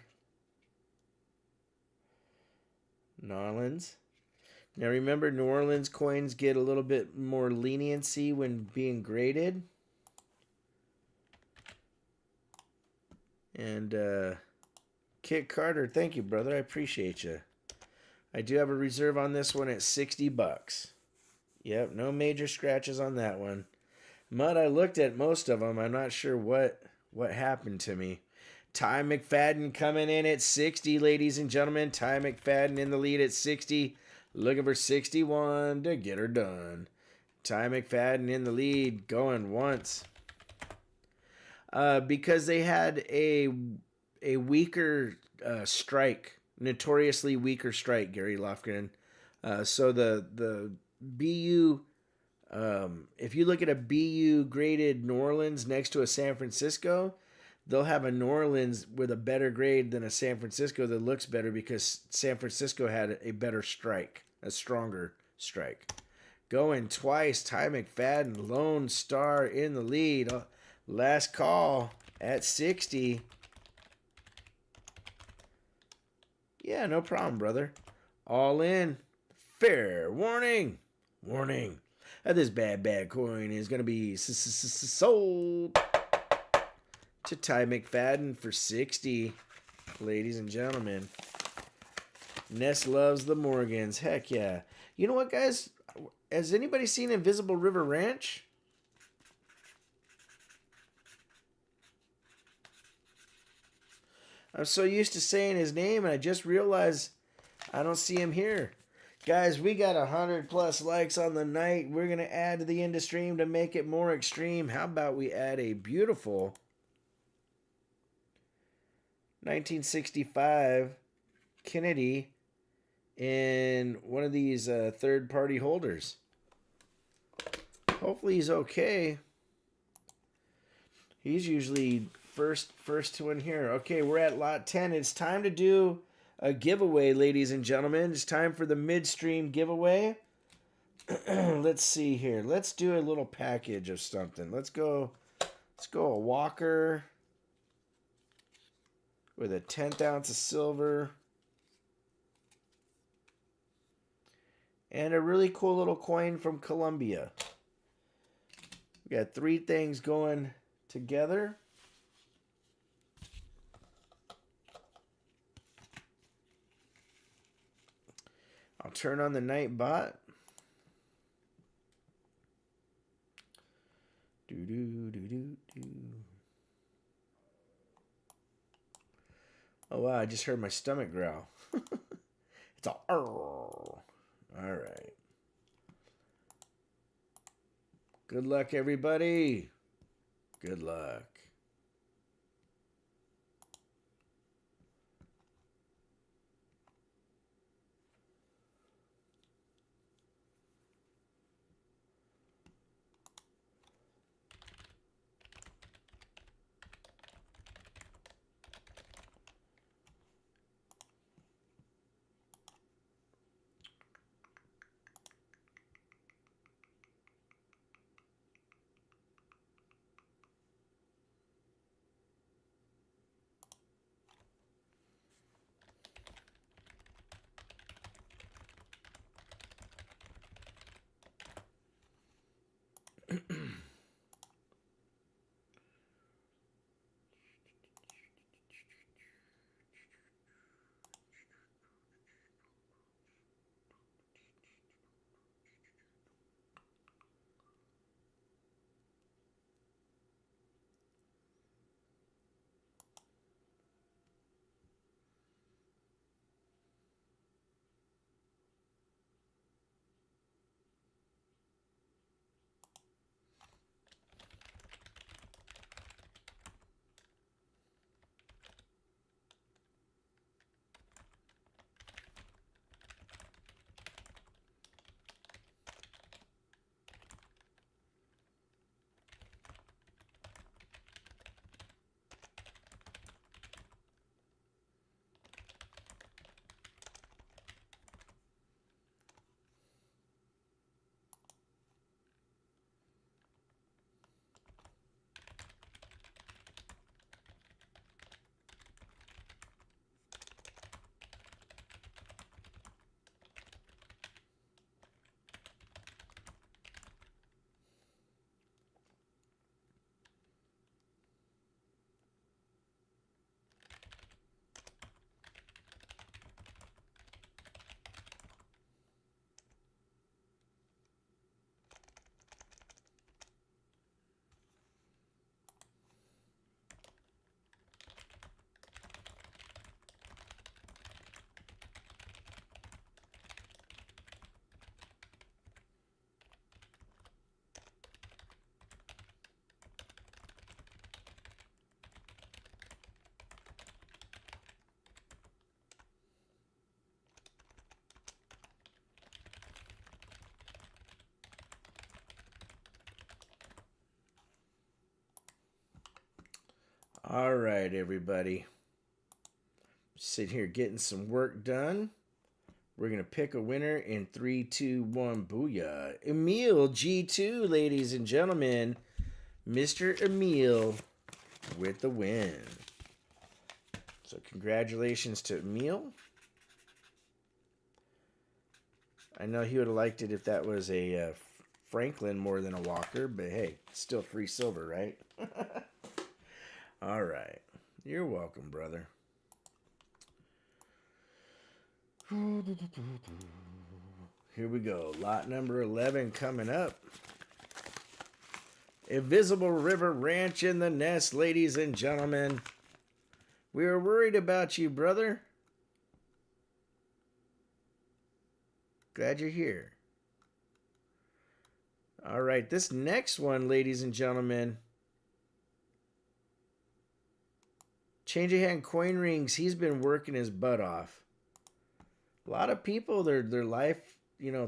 Nollins. Now remember, New Orleans coins get a little bit more leniency when being graded. And Kit Carter, thank you, brother. I appreciate you. I do have a reserve on this one at $60. Yep, no major scratches on that one. Mud, I looked at most of them. I'm not sure what happened to me. Ty McFadden coming in at 60, ladies and gentlemen. Ty McFadden in the lead at 60. Looking for 61 to get her done. Ty McFadden in the lead, going once. Because they had a weaker strike, notoriously weaker strike, Gary Lofgren. So the BU, if you look at a BU graded New Orleans next to a San Francisco, they'll have a New Orleans with a better grade than a San Francisco that looks better because San Francisco had a better strike, a stronger strike. Going twice, Ty McFadden, Lone Star in the lead. Last call at 60. Yeah, no problem, brother. All in. Fair warning. Warning. This bad coin is going to be sold to Ty McFadden for 60, ladies and gentlemen. Ness loves the Morgans. Heck yeah. You know what, guys? Has anybody seen Invisible River Ranch? I'm so used to saying his name, and I just realized I don't see him here. Guys, we got 100+ likes on the night. We're going to add to the Midstream to make it more extreme. How about we add a beautiful 1965 Kennedy in one of these third-party holders. Hopefully he's okay. He's usually first to in here. Okay, we're at lot 10. It's time to do a giveaway, ladies and gentlemen. It's time for the Midstream giveaway. Let's see here. Let's do a little package of something. Let's go a Walker with a 1/10 ounce of silver. And a really cool little coin from Colombia. We got 3 things going together. I'll turn on the night bot. Oh wow, I just heard my stomach growl. It's all right. Good luck, everybody. Good luck. All right, everybody. Sit here getting some work done. We're going to pick a winner in 3, 2, 1. Booyah. Emil G2, ladies and gentlemen. Mr. Emil with the win. So congratulations to Emil. I know he would have liked it if that was a Franklin more than a Walker, but hey, still free silver, right? All right. You're welcome, brother. Here we go. Lot number 11 coming up. Invisible River Ranch in the Nest, ladies and gentlemen. We were worried about you, brother. Glad you're here. All right, this next one, ladies and gentlemen. Change of hand coin rings. He's been working his butt off. A lot of people, their life,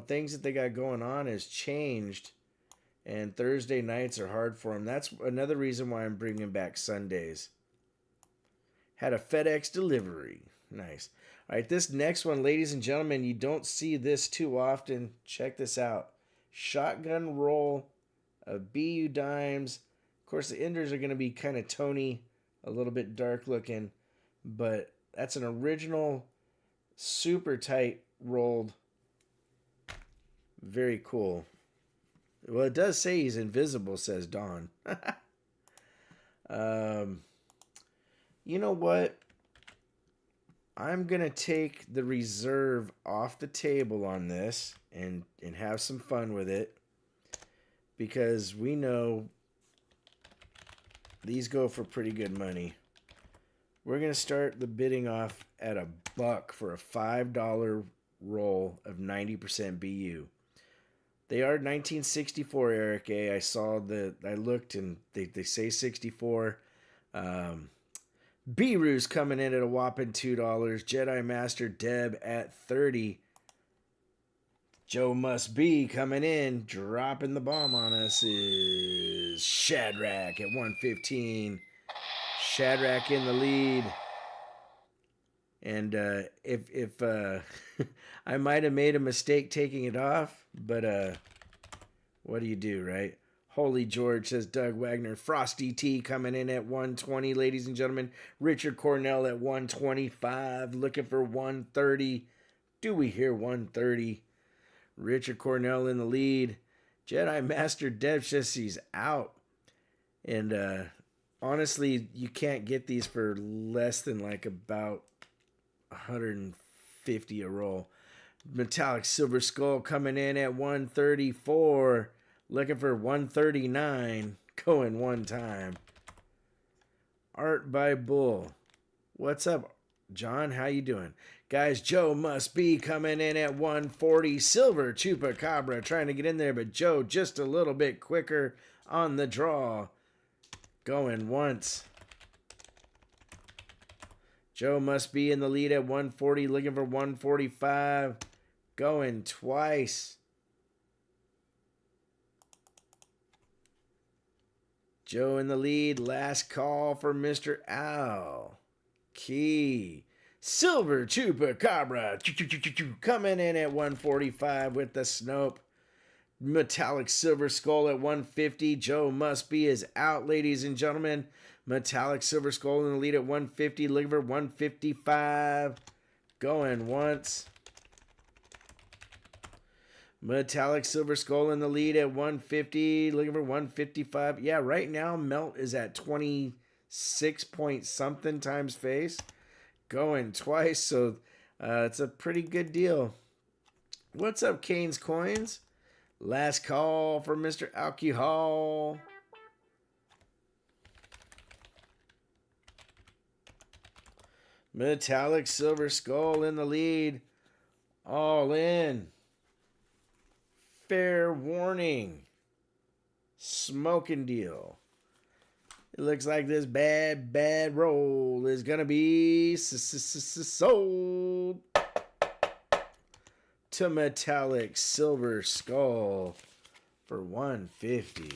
things that they got going on has changed. And Thursday nights are hard for them. That's another reason why I'm bringing back Sundays. Had a FedEx delivery. Nice. All right, this next one, ladies and gentlemen, you don't see this too often. Check this out. Shotgun roll of BU dimes. Of course, the enders are going to be kind of Tony, a little bit dark looking. But that's an original, super tight rolled. Very cool. Well, it does say he's invisible, says Dawn. You know what? I'm going to take the reserve off the table on this and have some fun with it. Because we know these go for pretty good money. We're going to start the bidding off at $1 for a $5 roll of 90% BU. They are 1964, Eric A. I looked and they say 64. Beeroos coming in at a whopping $2. Jedi Master Deb at 30. Joe Must Be coming in, dropping the bomb on us is Shadrach at 115. Shadrach in the lead. And if I might have made a mistake taking it off, but what do you do, right? Holy George, says Doug Wagner. Frosty T coming in at 120, ladies and gentlemen. Richard Cornell at 125, looking for 130. Do we hear 130? Richard Cornell in the lead. Jedi Master Dev says he's out. And honestly, you can't get these for less than like about 150 a roll. Metallic Silver Skull coming in at 134. Looking for 139. Going one time. Art by Bull. What's up, John? How you doing? Guys, Joe Must Be coming in at 140. Silver Chupacabra trying to get in there, but Joe just a little bit quicker on the draw. Going once. Joe Must Be in the lead at 140, looking for 145. Going twice. Joe in the lead. Last call for Mr. Al. Key. Silver Chupacabra coming in at 145 with the Snope. Metallic Silver Skull at 150. Joe Must Be is out, ladies and gentlemen. Metallic Silver Skull in the lead at 150. Looking for 155. Going once. Metallic Silver Skull in the lead at 150. Looking for 155. Yeah, right now Melt is at 26 point something times face. Going twice, so it's a pretty good deal. What's up, Kane's Coins? Last call for Mr. Alcohol. Metallic Silver Skull in the lead. All in. Fair warning. Smoking deal. It looks like this bad roll is going to be sold to Metallic Silver Skull for 150.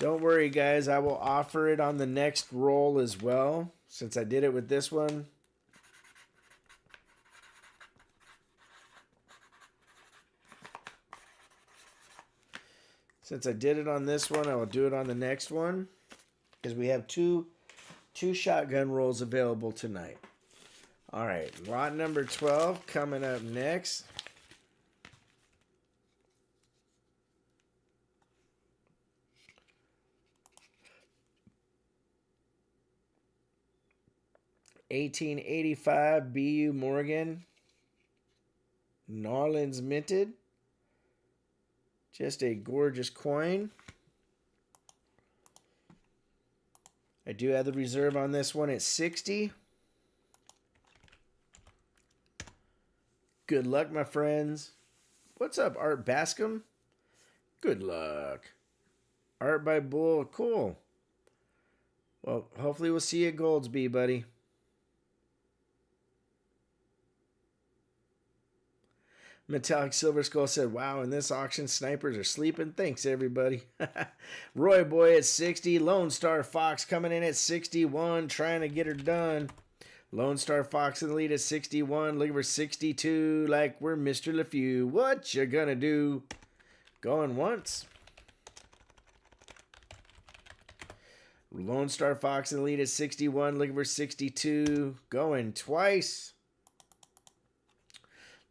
Don't worry, guys. I will offer it on the next roll as well, since I did it with this one. Since I did it on this one, I will do it on the next one, because we have two shotgun rolls available tonight. All right, lot number 12 coming up next. $18.85 BU Morgan. Narlands minted. Just a gorgeous coin. I do have the reserve on this one at 60. Good luck, my friends. What's up, Art Bascom? Good luck. Art by Bull. Cool. Well, hopefully we'll see you at Goldsby, buddy. Metallic Silver Skull said, wow, in this auction, snipers are sleeping. Thanks, everybody. Roy Boy at 60. Lone Star Fox coming in at 61, trying to get her done. Lone Star Fox in the lead at 61. Looking for 62, like we're Mr. LeFew. What you gonna do? Going once. Lone Star Fox in the lead at 61. Looking for 62. Going twice.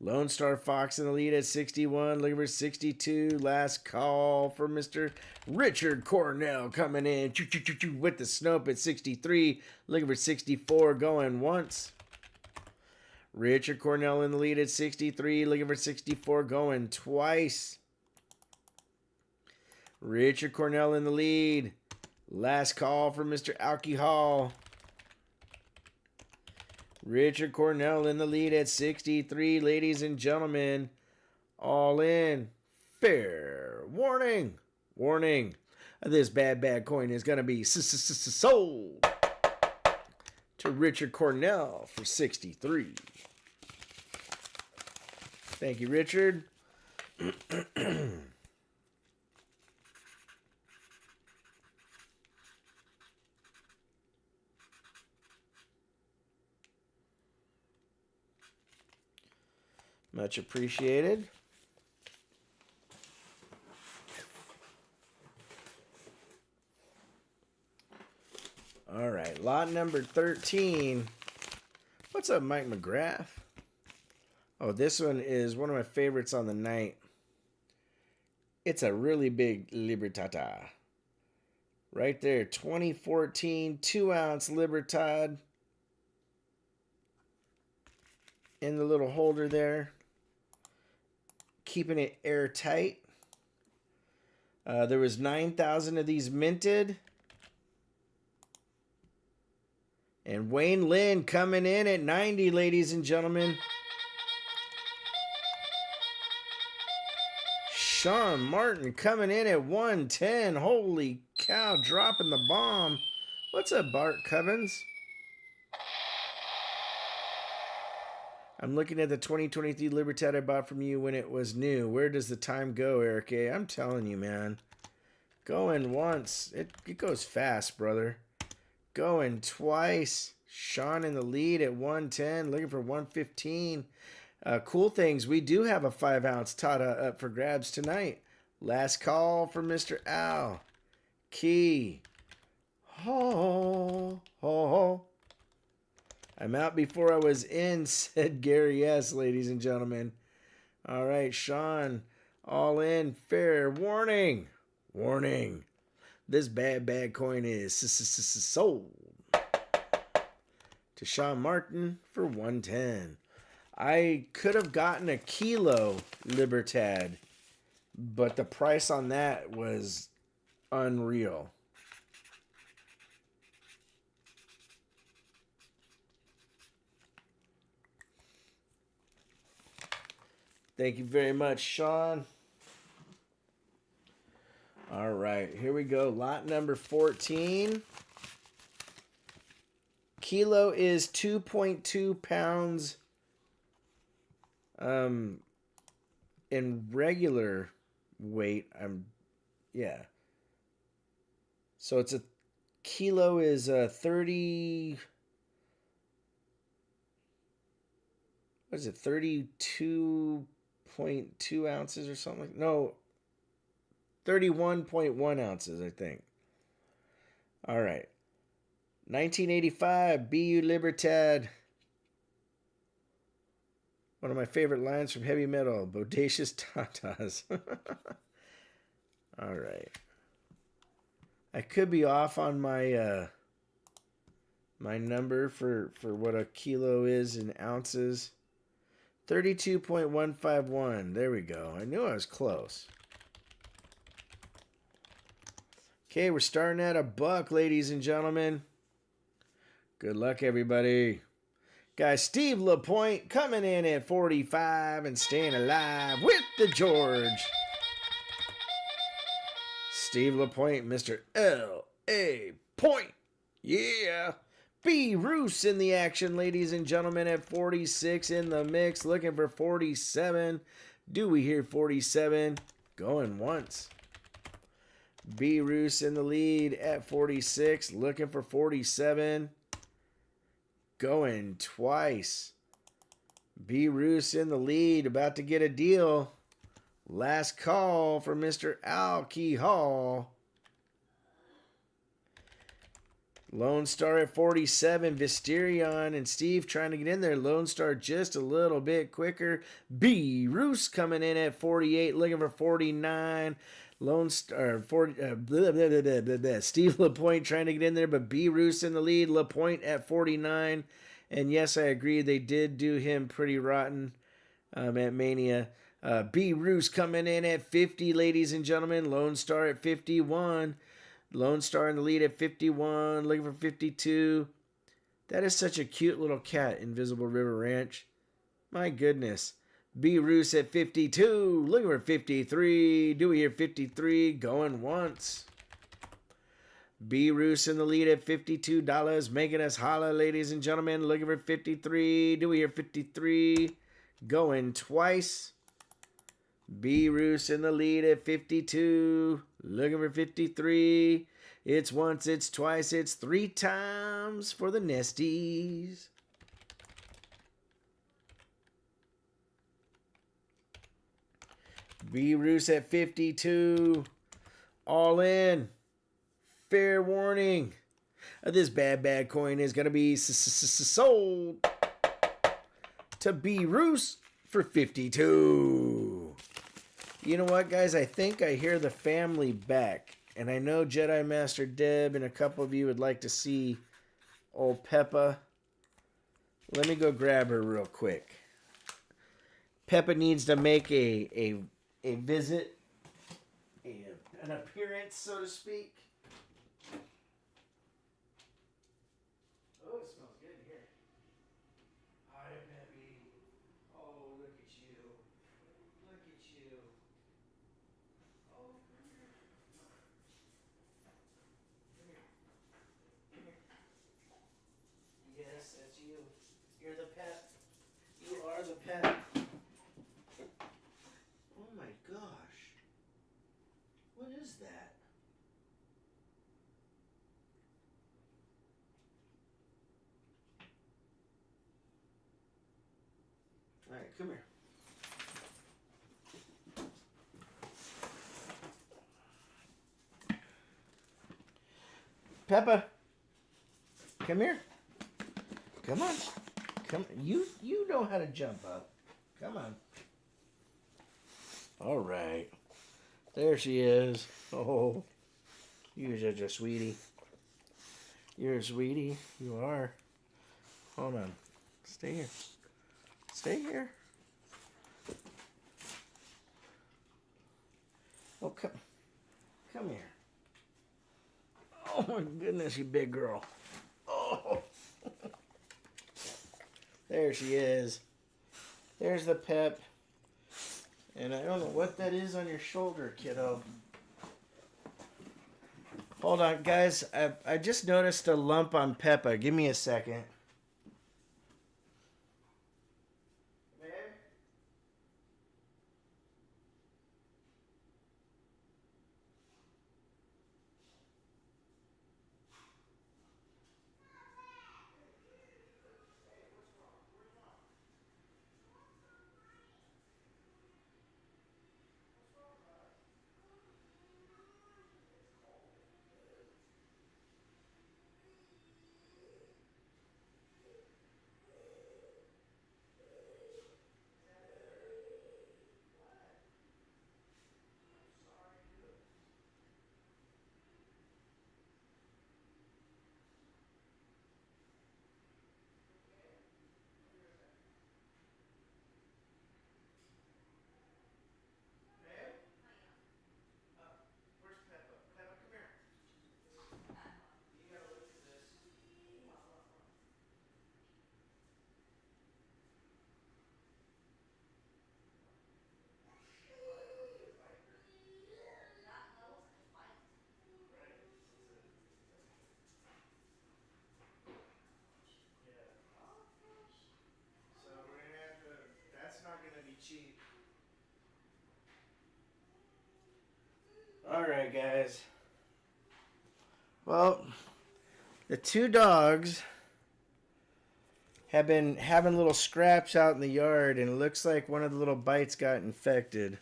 Lone Star Fox in the lead at 61. Looking for 62. Last call for Mr. Richard Cornell coming in with the Snope at 63. Looking for 64. Going once. Richard Cornell in the lead at 63. Looking for 64. Going twice. Richard Cornell in the lead. Last call for Mr. Alcohol. Richard Cornell in the lead at 63, ladies and gentlemen. All in. Fair warning. Warning. This bad coin is going to be sold to Richard Cornell for 63. Thank you, Richard. Much appreciated. All right, lot number 13. What's up, Mike McGrath? Oh, this one is one of my favorites on the night. It's a really big Libertad. Right there, 2014 2-ounce Libertad. In the little holder there. Keeping it airtight. There was 9,000 of these minted. And Wayne Lynn coming in at 90, ladies and gentlemen. Sean Martin coming in at 110. Holy cow, dropping the bomb. What's up, Bart Cubbins? I'm looking at the 2023 Libertad I bought from you when it was new. Where does the time go, Eric A? I'm telling you, man. Going once. It goes fast, brother. Going twice. Sean in the lead at 110. Looking for 115. Cool things. We do have a 5-ounce Tata up for grabs tonight. Last call for Mr. Al. Key. Ho, ho, ho. I'm out before I was in, said Gary S., ladies and gentlemen. All right, Sean, all in. Fair warning. Warning. This bad coin is sold to Sean Martin for 110. I could have gotten a kilo Libertad, but the price on that was unreal. Thank you very much, Sean. All right, here we go. Lot number 14. Kilo is 2.2 pounds in regular weight. Yeah. So it's a kilo is 30. What is it? 32.2 ounces or something? No, 31.1 ounces, I think. All right. 1985, BU Libertad. One of my favorite lines from heavy metal, bodacious tatas. All right. I could be off on my my number for what a kilo is in ounces. 32.151. There we go. I knew I was close. Okay, we're starting at $1, ladies and gentlemen. Good luck, everybody. Guys, Steve LaPointe coming in at 45 and staying alive with the George. Steve LaPointe, Mr. L.A. Point. Yeah. B. Roos in the action, ladies and gentlemen, at 46 in the mix. Looking for 47. Do we hear 47? Going once. B. Roos in the lead at 46. Looking for 47. Going twice. B. Roos in the lead. About to get a deal. Last call for Mr. Alcohol. Lone Star at 47. Visterion and Steve trying to get in there. Lone Star just a little bit quicker. B. Roos coming in at 48. Looking for 49. Lone Star, 40, Steve LaPointe trying to get in there, but B. Roos in the lead. LaPointe at 49. And yes, I agree. They did do him pretty rotten at Mania. B. Roos coming in at 50, ladies and gentlemen. Lone Star at 51. Lone Star in the lead at 51. Looking for 52. That is such a cute little cat, Invisible River Ranch. My goodness. B. Roos at 52. Looking for 53. Do we hear 53? Going once. B. Roos in the lead at $52. Making us holla, ladies and gentlemen. Looking for 53. Do we hear 53? Going twice. B. Roos in the lead at 52. Looking for 53. It's once, it's twice, it's 3 times for the Nesties. B. Roos at 52. All in. Fair warning. This bad coin is going to be sold to B. Roos for 52. You know what, guys? I think I hear the family back. And I know Jedi Master Deb and a couple of you would like to see old Peppa. Let me go grab her real quick. Peppa needs to make a visit, an appearance, so to speak. Oh, it smells good in here. Hi, Peppy. Oh, look at you. Look at you. Oh, come here. Come here. Yes, that's you. You're the pet. You are the pet. Oh my gosh. What is that? All right, come here. Peppa, come here. Come on. Come. You know how to jump up. Come on. All right. There she is. Oh, you're such a sweetie. You're a sweetie. You are. Hold on. Stay here. Stay here. Oh, come here. Oh my goodness, you big girl. Oh. There she is. There's the Pep. And I don't know what that is on your shoulder, kiddo. Hold on, guys. I just noticed a lump on Peppa. Give me a second. cheap. Alright, guys. Well, the two dogs have been having little scraps out in the yard, and it looks like one of the little bites got infected.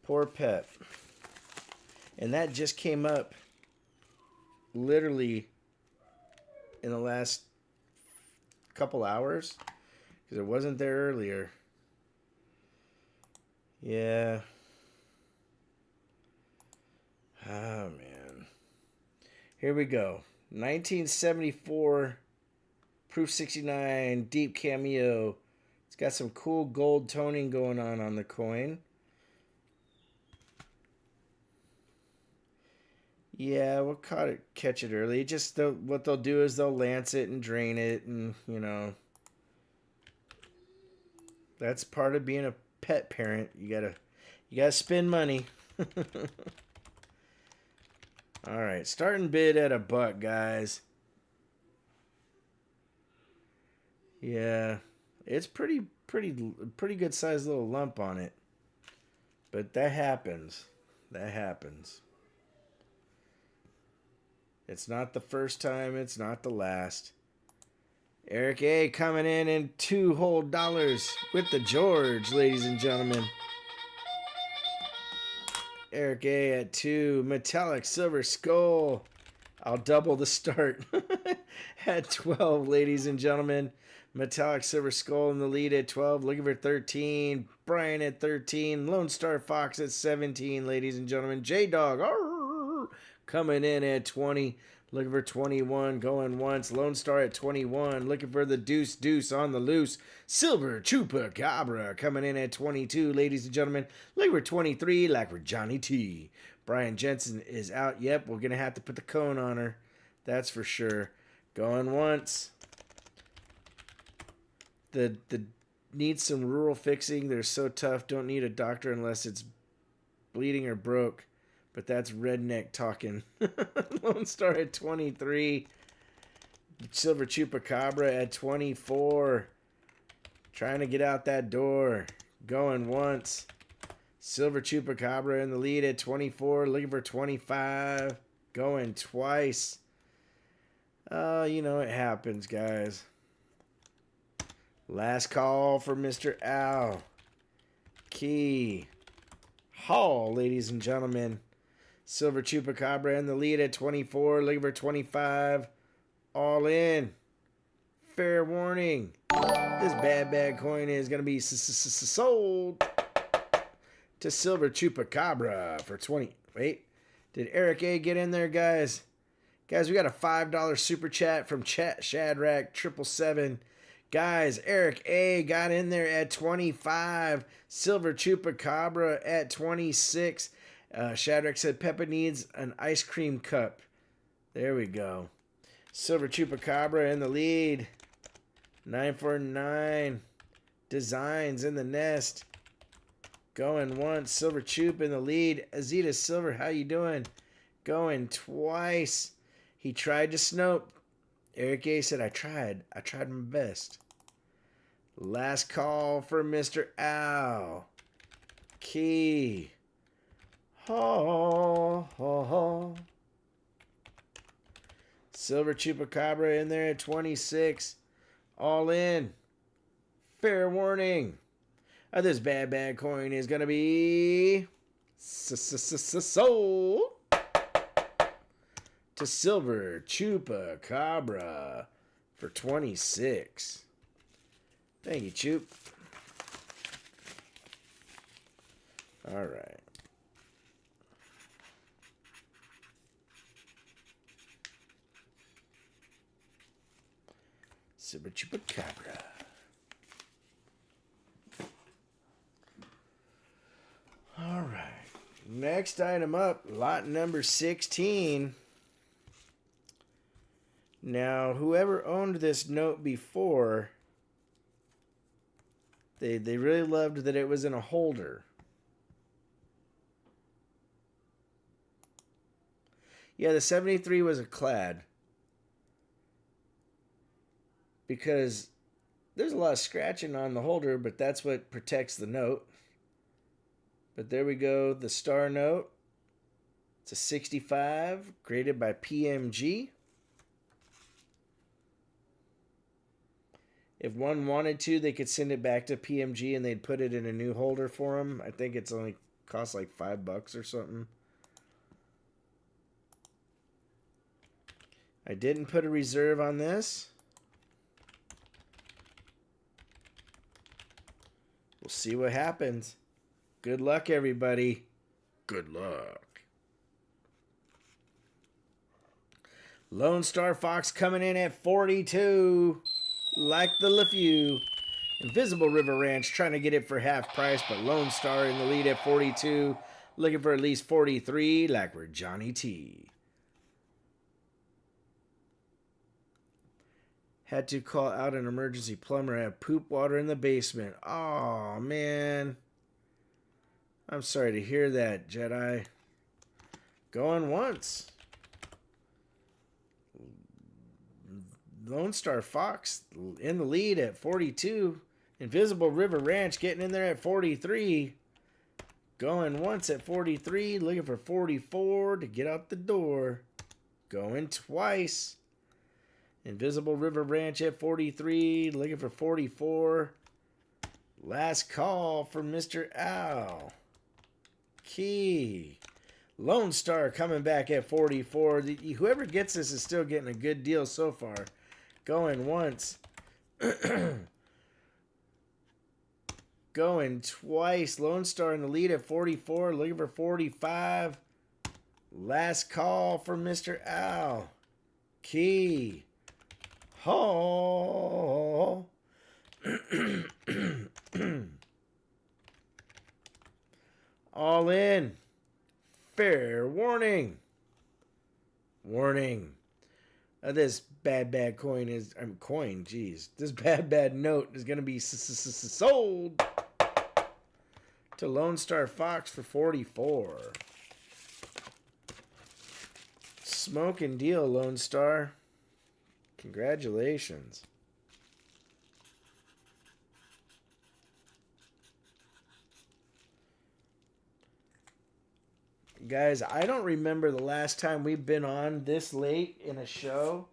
Poor pet. And that just came up literally in the last couple hours, because it wasn't there earlier. Yeah. Oh, man. Here we go. 1974 Proof 69 Deep Cameo. It's got some cool gold toning going on the coin. Yeah, we'll catch it early. Just what they'll do is they'll lance it and drain it, and you know, that's part of being a pet parent. You gotta spend money. All right, starting bid at $1, guys. Yeah, it's pretty good sized little lump on it, but that happens. That happens. It's not the first time. It's not the last. Eric A. coming in $2 whole with the George, ladies and gentlemen. Eric A. at 2. Metallic Silver Skull. I'll double the start. At 12, ladies and gentlemen. Metallic Silver Skull in the lead at 12. Looking for 13. Brian at 13. Lone Star Fox at 17, ladies and gentlemen. J-Dog coming in at 20. Looking for 21. Going once. Lone Star at 21. Looking for the Deuce on the loose. Silver Chupacabra coming in at 22, ladies and gentlemen. Looking for 23. Like for Johnny T. Brian Jensen is out. Yep, we're going to have to put the cone on her. That's for sure. Going once. The needs some rural fixing. They're so tough. Don't need a doctor unless it's bleeding or broke. But that's redneck talking. Lone Star at 23. Silver Chupacabra at 24. Trying to get out that door. Going once. Silver Chupacabra in the lead at 24. Looking for 25. Going twice. You know, it happens, guys. Last call for Mr. Al. Key. Hall, ladies and gentlemen. Silver Chupacabra in the lead at 24. Looking for 25. All in. Fair warning. This bad coin is going to be sold to Silver Chupacabra for 20. Wait. Did Eric A get in there, guys? Guys, we got a $5 super chat from Shadrack 777. Guys, Eric A got in there at 25. Silver Chupacabra at 26. Shadrack said Peppa needs an ice cream cup. There we go. Silver Chupacabra in the lead. 949. Designs in the nest. Going once. Silver Chup in the lead. Azita Silver, how you doing? Going twice. He tried to snope. Eric A said, I tried my best. Last call for Mr. Al. Key. Ho. Silver Chupacabra in there at 26. All in. Fair warning. This bad coin is going to be sold to Silver Chupacabra for 26. Thank you, Chup. All right. Silver Chupacabra. All right. Next item up, lot number 16. Now, whoever owned this note before, they really loved that it was in a holder. Yeah, the 73 was a clad. because there's a lot of scratching on the holder, but that's what protects the note. But there we go, the star note. It's a 65, graded by PMG. If one wanted to, they could send it back to PMG and they'd put it in a new holder for them. I think it's only costs like $5 or something. I didn't put a reserve on this. We'll see what happens. Good luck, everybody. Good luck. Lone Star Fox coming in at 42. Like the LeFew. Invisible River Ranch trying to get it for half price, but Lone Star in the lead at 42. Looking for at least 43, like we're Johnny T. Had to call out an emergency plumber. I had poop water in the basement. Oh, man. I'm sorry to hear that, Jedi. Going once. Lone Star Fox in the lead at 42. Invisible River Ranch getting in there at 43. Going once at 43. Looking for 44 to get out the door. Going twice. Invisible River Ranch at 43. Looking for 44. Last call for Mr. Owl. Key. Lone Star coming back at 44. Whoever gets this is still getting a good deal so far. Going once. Going twice. Lone Star in the lead at 44. Looking for 45. Last call for Mr. Owl. Key. Oh. All in. Fair warning. Warning. This bad coin is... geez. This bad note is going to be sold to Lone Star Fox for 44. Smoking deal, Lone Star. Congratulations. Guys, I don't remember the last time we've been on this late in a show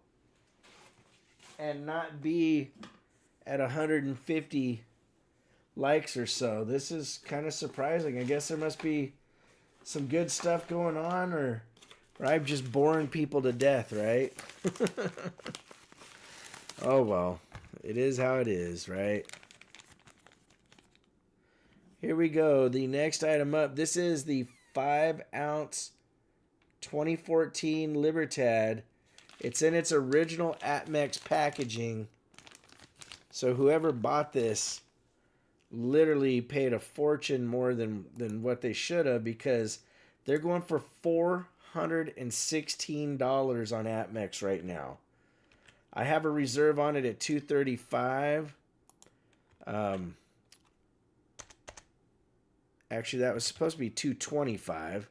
and not be at 150 likes or so. This is kind of surprising. I guess there must be some good stuff going on, or I'm just boring people to death, right? Oh, well. It is how it is, right? Here we go. The next item up. This is the 5-ounce 2014 Libertad. It's in its original Atmex packaging. So whoever bought this literally paid a fortune more than what they should have, because they're going for $416 on Atmex right now. I have a reserve on it at $235. Actually, that was supposed to be $225.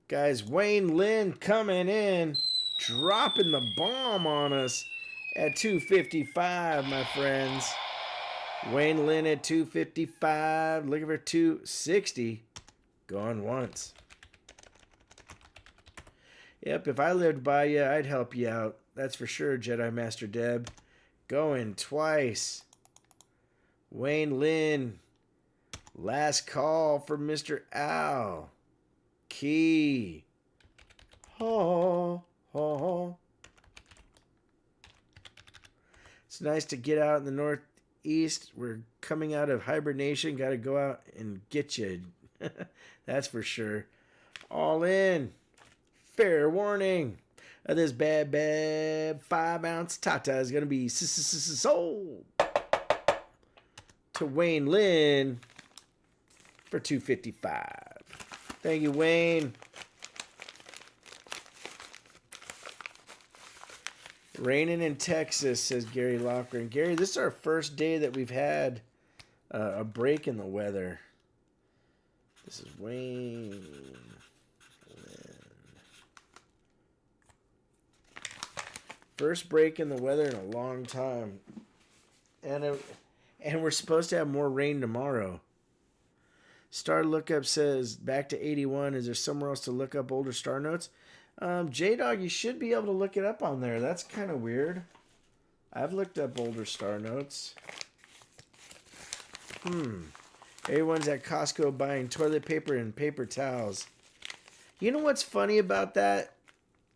Guys, Wayne Lynn coming in, dropping the bomb on us at $255, my friends. Wayne Lynn at $255, looking for $260. Going once. Yep, if I lived by you, I'd help you out. That's for sure, Jedi Master Deb. Going twice. Wayne Lynn. Last call for Mr. Owl. Key. Oh, oh. It's nice to get out in the Northeast. We're coming out of hibernation. Got to go out and get you. That's for sure. All in. Fair warning. This bad 5-ounce Tata is going to be sold to Wayne Lynn for $255. Thank you, Wayne. Raining in Texas, says Gary Lochran. Gary, this is our first day that we've had a break in the weather. This is Wayne Lynn. First break in the weather in a long time. And we're supposed to have more rain tomorrow. Star Lookup says, back to 81. Is there somewhere else to look up older star notes? J-Dog, you should be able to look it up on there. That's kind of weird. I've looked up older star notes. Everyone's at Costco buying toilet paper and paper towels. You know what's funny about that?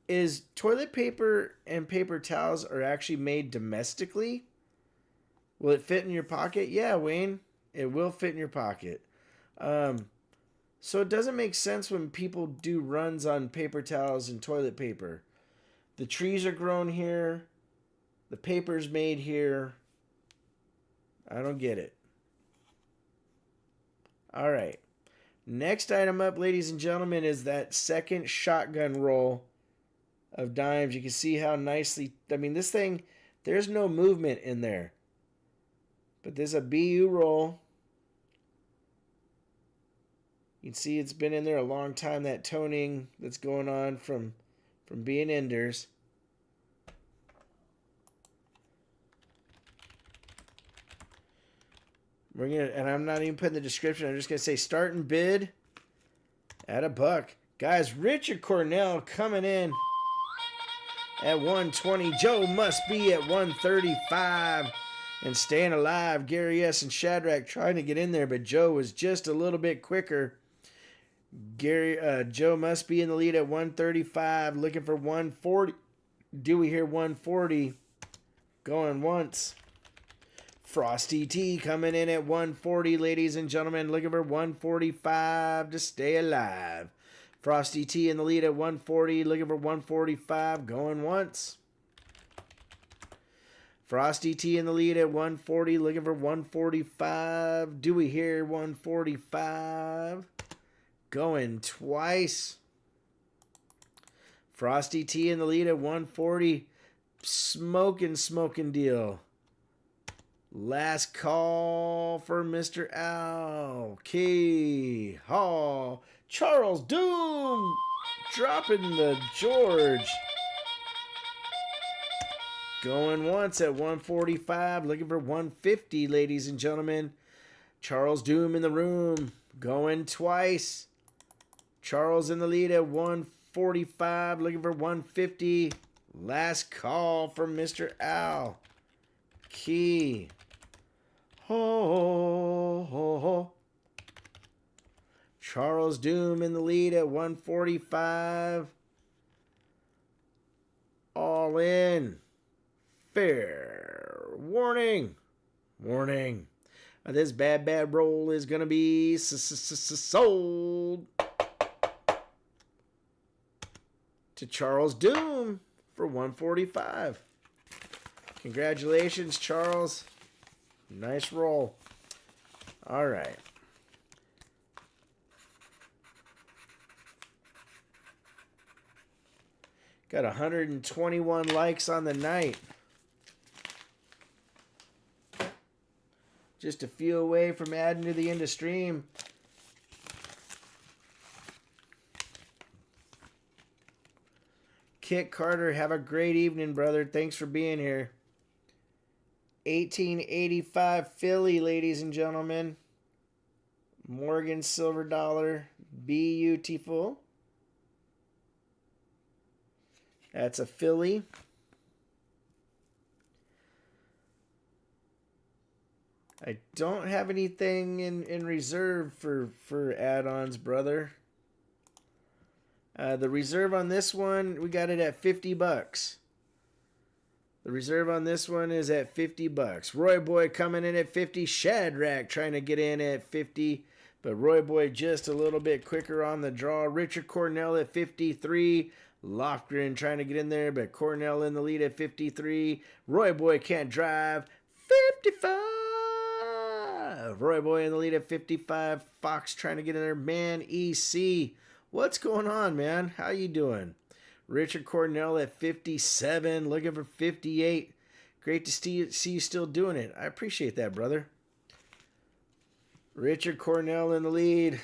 Is toilet paper and paper towels are actually made domestically. Will it fit in your pocket? Yeah, Wayne. It will fit in your pocket. So it doesn't make sense when people do runs on paper towels and toilet paper. The trees are grown here. The paper's made here. I don't get it. All right. Next item up, ladies and gentlemen, is that second shotgun roll of dimes. You can see how nicely, I mean, this thing, there's no movement in there. But there's a BU roll. You can see it's been in there a long time, that toning that's going on from being enders. We're gonna, and I'm not even putting the description, I'm just gonna say start and bid at $1. Guys, Richard Cornell coming in at 120. Joe must be at 135. And staying alive, Gary S. and Shadrach trying to get in there, but Joe was just a little bit quicker. Joe must be in the lead at 135, looking for 140. Dewey here, 140. Going once. Frosty T coming in at 140, ladies and gentlemen, looking for 145 to stay alive. Frosty T in the lead at 140, looking for 145, going once. Frosty T in the lead at 140, looking for 145. Dewey here, 145. Going twice. Frosty T in the lead at 140. Smoking deal. Last call for Mr. Al. Key Hall. Charles Doom dropping the George. Going once at 145, looking for 150, ladies and gentlemen. Charles Doom in the room, going twice. Charles in the lead at 145, looking for 150. Last call from Mr. Al. Key. Ho, ho, ho. Charles Doom in the lead at 145. All in. Fair warning. This bad roll is going to be sold to Charles Doom for 145. Congratulations, Charles. Nice roll. All right. Got 121 likes on the night. Just a few away from adding to the end of stream. Kit Carter, have a great evening, brother. Thanks for being here. 1885 Philly, ladies and gentlemen. Morgan Silver Dollar. Beautiful. That's a Philly. I don't have anything in reserve for add-ons, brother. The reserve on this one, we got it at $50. The reserve on this one is at $50. Roy Boy coming in at 50. Shadrach trying to get in at 50. But Roy Boy just a little bit quicker on the draw. Richard Cornell at 53. Lofgren trying to get in there, but Cornell in the lead at 53. Roy Boy can't drive. 55. Roy Boy in the lead at 55. Fox trying to get in there. Man, EC. What's going on, man? How you doing? Richard Cornell at 57. Looking for 58. Great to see you still doing it. I appreciate that, brother. Richard Cornell in the lead.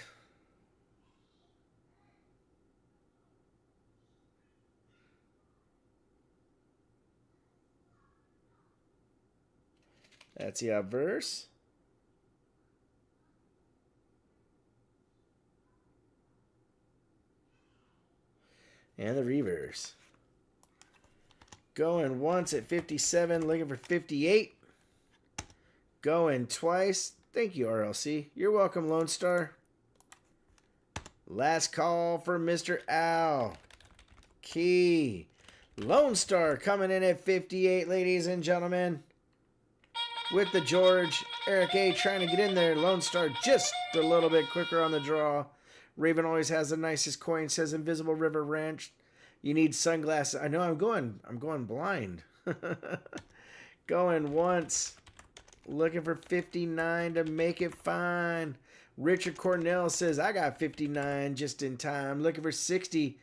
That's the obverse. And the reverse. Going once at 57, looking for 58. Going twice. Thank you, RLC. You're welcome, Lone Star. Last call for Mr. Al. Key. Lone Star coming in at 58, ladies and gentlemen. With the George. Eric A trying to get in there. Lone Star just a little bit quicker on the draw. Raven always has the nicest coin. Says Invisible River Ranch. You need sunglasses. I know I'm going blind. Going once. Looking for 59 to make it fine. Richard Cornell says, I got 59 just in time. Looking for 60.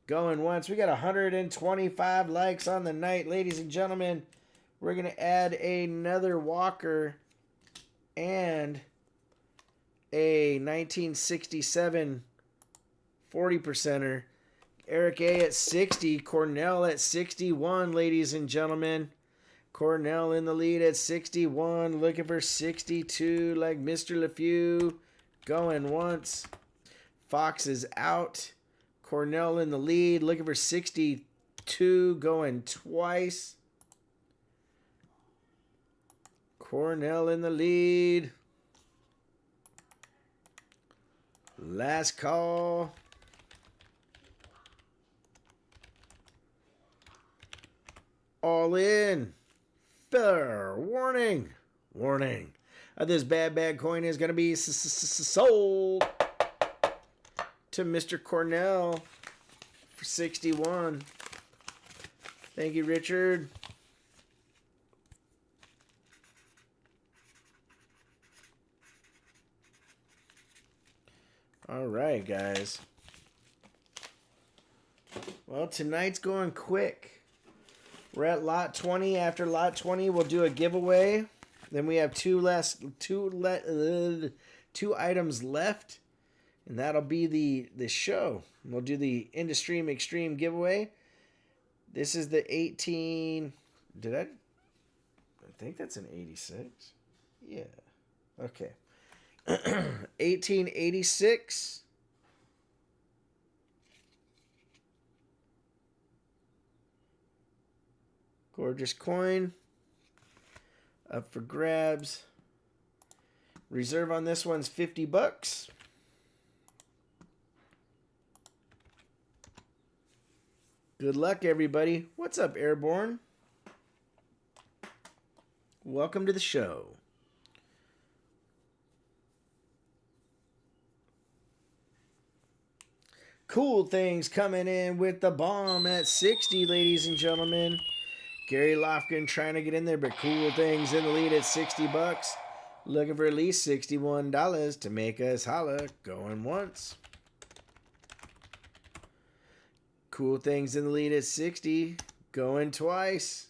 Going once. We got 125 likes on the night, ladies and gentlemen. We're going to add another Walker and a 1967 40%er. Eric A at 60. Cornell at 61, ladies and gentlemen. Cornell in the lead at 61. Looking for 62 like Mr. LeFew. Going once. Fox is out. Cornell in the lead. Looking for 62. Going twice. Cornell in the lead. Last call. All in. Fair warning. Warning. This bad coin is going to be sold to Mr. Cornell for 61. Thank you, Richard. All right, guys. Well, tonight's going quick. We're at lot 20. After lot 20, we'll do a giveaway. Then we have two items left, and that'll be the show. We'll do the Midstream Extreme giveaway. This is the 18. I think that's an 86. Yeah. Okay. 1886. Gorgeous coin. Up for grabs. Reserve on this one's $50. Good luck, everybody. What's up, Airborne? Welcome to the show. Cool Things coming in with the bomb at 60, ladies and gentlemen. Gary Lofgren trying to get in there, but Cool Things in the lead at $60. Looking for at least $61 to make us holla. Going once. Cool Things in the lead at 60. Going twice.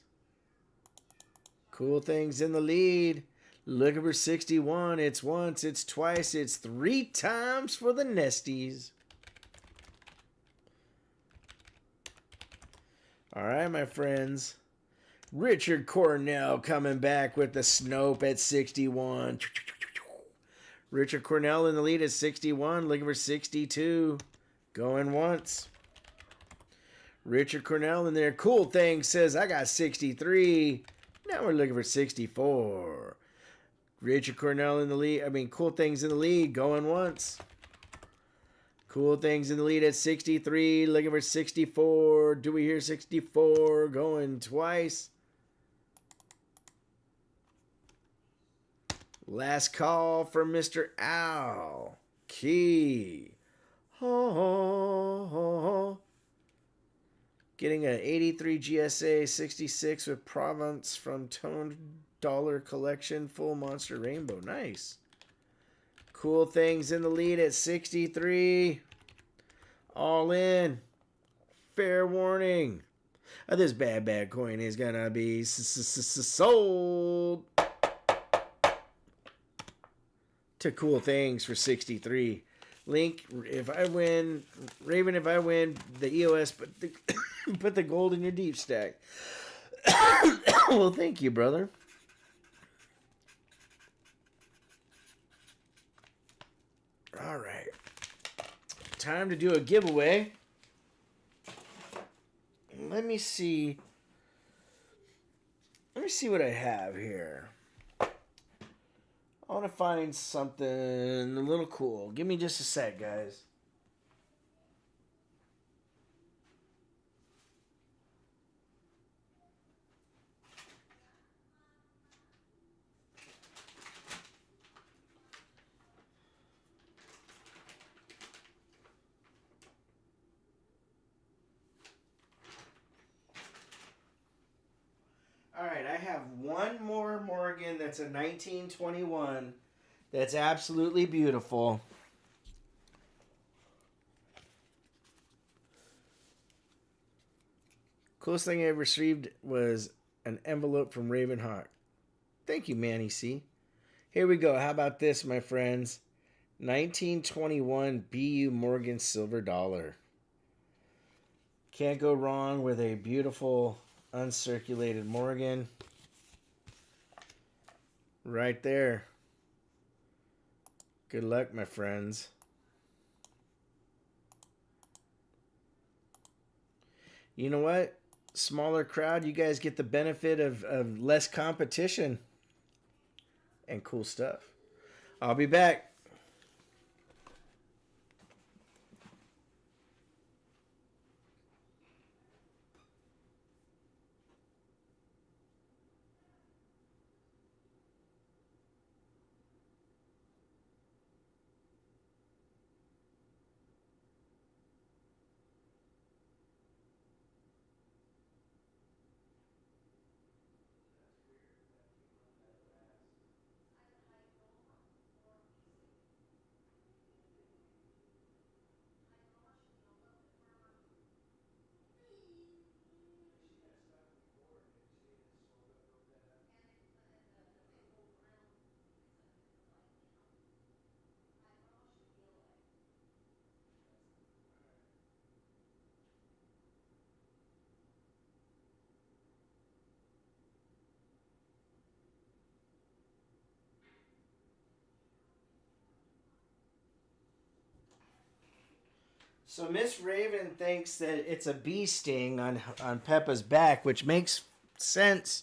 Cool Things in the lead. Looking for 61. It's once, it's twice, it's 3 times for the Nesties. All right, my friends. Richard Cornell coming back with the Snope at 61. Richard Cornell in the lead at 61. Looking for 62. Going once. Richard Cornell in there. Cool Thing says, I got 63. Now we're looking for 64. Richard Cornell in the lead. Cool Things in the lead. Going once. Cool Things in the lead at 63. Looking for 64. Do we hear 64? Going twice. Last call for Mr. Al. Key. Getting an 83 GSA 66 with Provence from Toned Dollar Collection. Full Monster Rainbow. Nice. Cool Things in the lead at 63. All in. Fair warning. This bad coin is going to be sold to Cool Things for 63. Link, if I win, Raven, if I win the EOS, put the gold in your deep stack. Well, thank you, brother. All right. Time to do a giveaway. Let me see. Let me see what I have here. I want to find something a little cool. Give me just a sec, guys. All right, I have one more Morgan that's a 1921 that's absolutely beautiful. Coolest thing I ever received was an envelope from RavenHawk. Thank you, Manny C. Here we go. How about this, my friends? 1921 BU Morgan Silver Dollar. Can't go wrong with a beautiful uncirculated Morgan. Right there. Good luck, my friends. You know what? Smaller crowd, you guys get the benefit of less competition and cool stuff. I'll be back. So Miss Raven thinks that it's a bee sting on Peppa's back, which makes sense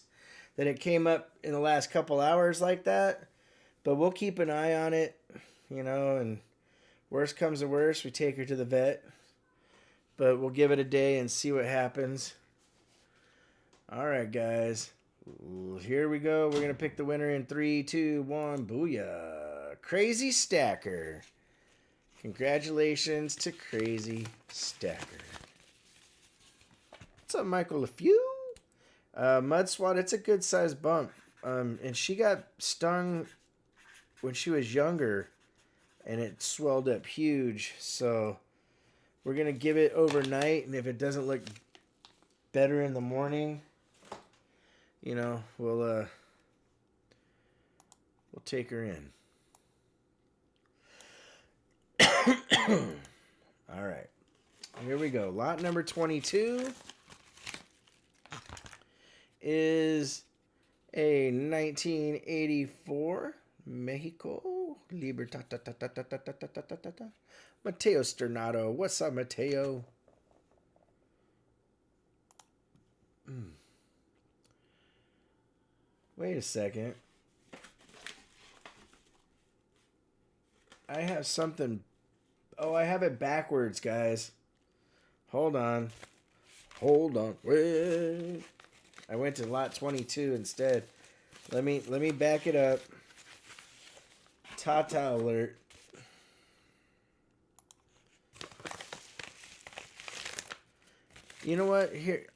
that it came up in the last couple hours like that. But we'll keep an eye on it, you know, and worst comes to worst, we take her to the vet. But we'll give it a day and see what happens. All right, guys. Here we go. We're going to pick the winner in 3, 2, 1. Booyah. Crazy Stacker. Congratulations to Crazy Stacker. What's up, Michael LeFew? Mud Swat, it's a good sized bump. And she got stung when she was younger, and it swelled up huge. So we're going to give it overnight, and if it doesn't look better in the morning, you know, we'll take her in. All right. Here we go. Lot number 22 is a 1984 Mexico Libertad. Mateo Sternado. What's up, Mateo? Wait a second. I have something. Oh, I have it backwards, guys. Hold on. Wait. I went to lot 22 instead. Let me back it up. Tata alert. You know what? Here,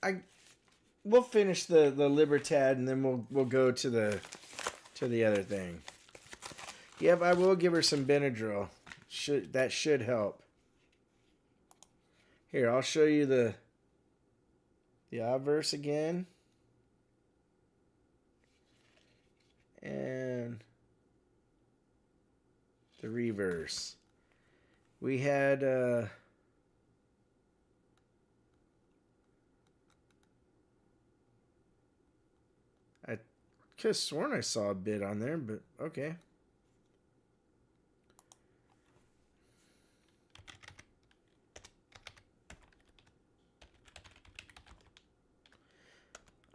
we'll finish the Libertad, and then we'll go to the other thing. Yep, I will give her some Benadryl. That should help. Here, I'll show you the obverse again. And the reverse. We had I could have sworn I saw a bit on there, but okay.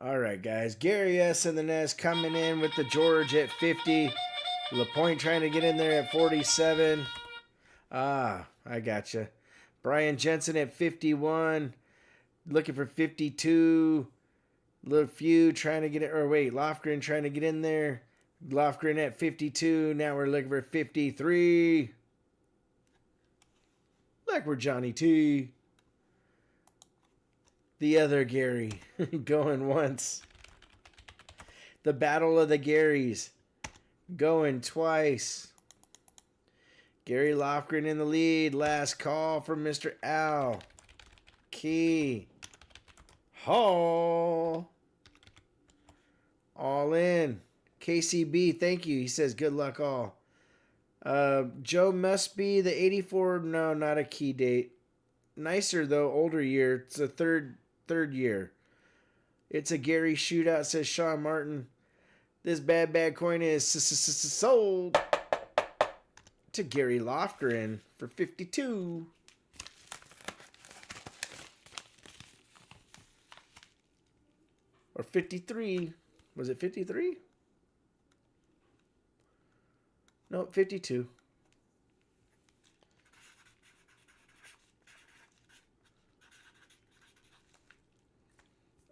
All right, guys. Gary S. in the nest coming in with the George at 50. LaPointe trying to get in there at 47. Ah, I gotcha. Brian Jensen at 51. Looking for 52. LeFew trying to get it. Or wait, Lofgren trying to get in there. Lofgren at 52. Now we're looking for 53. Like we're Johnny T. The other Gary going once. The battle of the Garys going twice. Gary Lofgren in the lead. Last call from Mr. Al. Key. Hall. All in. KCB, thank you. He says good luck all. Joe must be the 84. No, not a key date. Nicer though, older year. It's a third year. It's a Gary shootout, says Sean Martin. This bad coin is sold to Gary Lofgren for 52. Or 53. Was it 53? No, 52.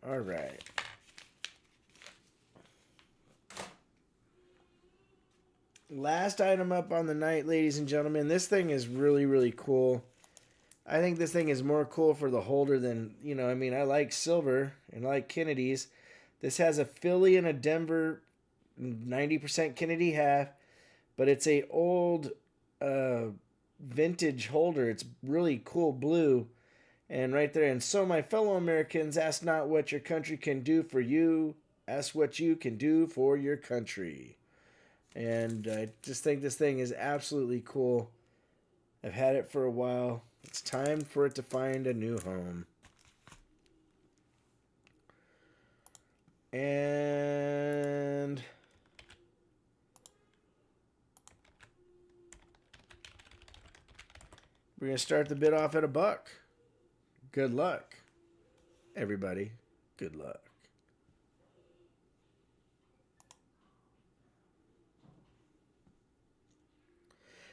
All right. Last item up on the night, ladies and gentlemen. This thing is really, really cool. I think this thing is more cool for the holder than, I mean, I like silver and I like Kennedy's. This has a Philly and a Denver 90% Kennedy half, but it's a old vintage holder. It's really cool blue. And right there, and so my fellow Americans, ask not what your country can do for you, ask what you can do for your country. And I just think this thing is absolutely cool. I've had it for a while. It's time for it to find a new home. And we're going to start the bid off at $1. Good luck, everybody. Good luck.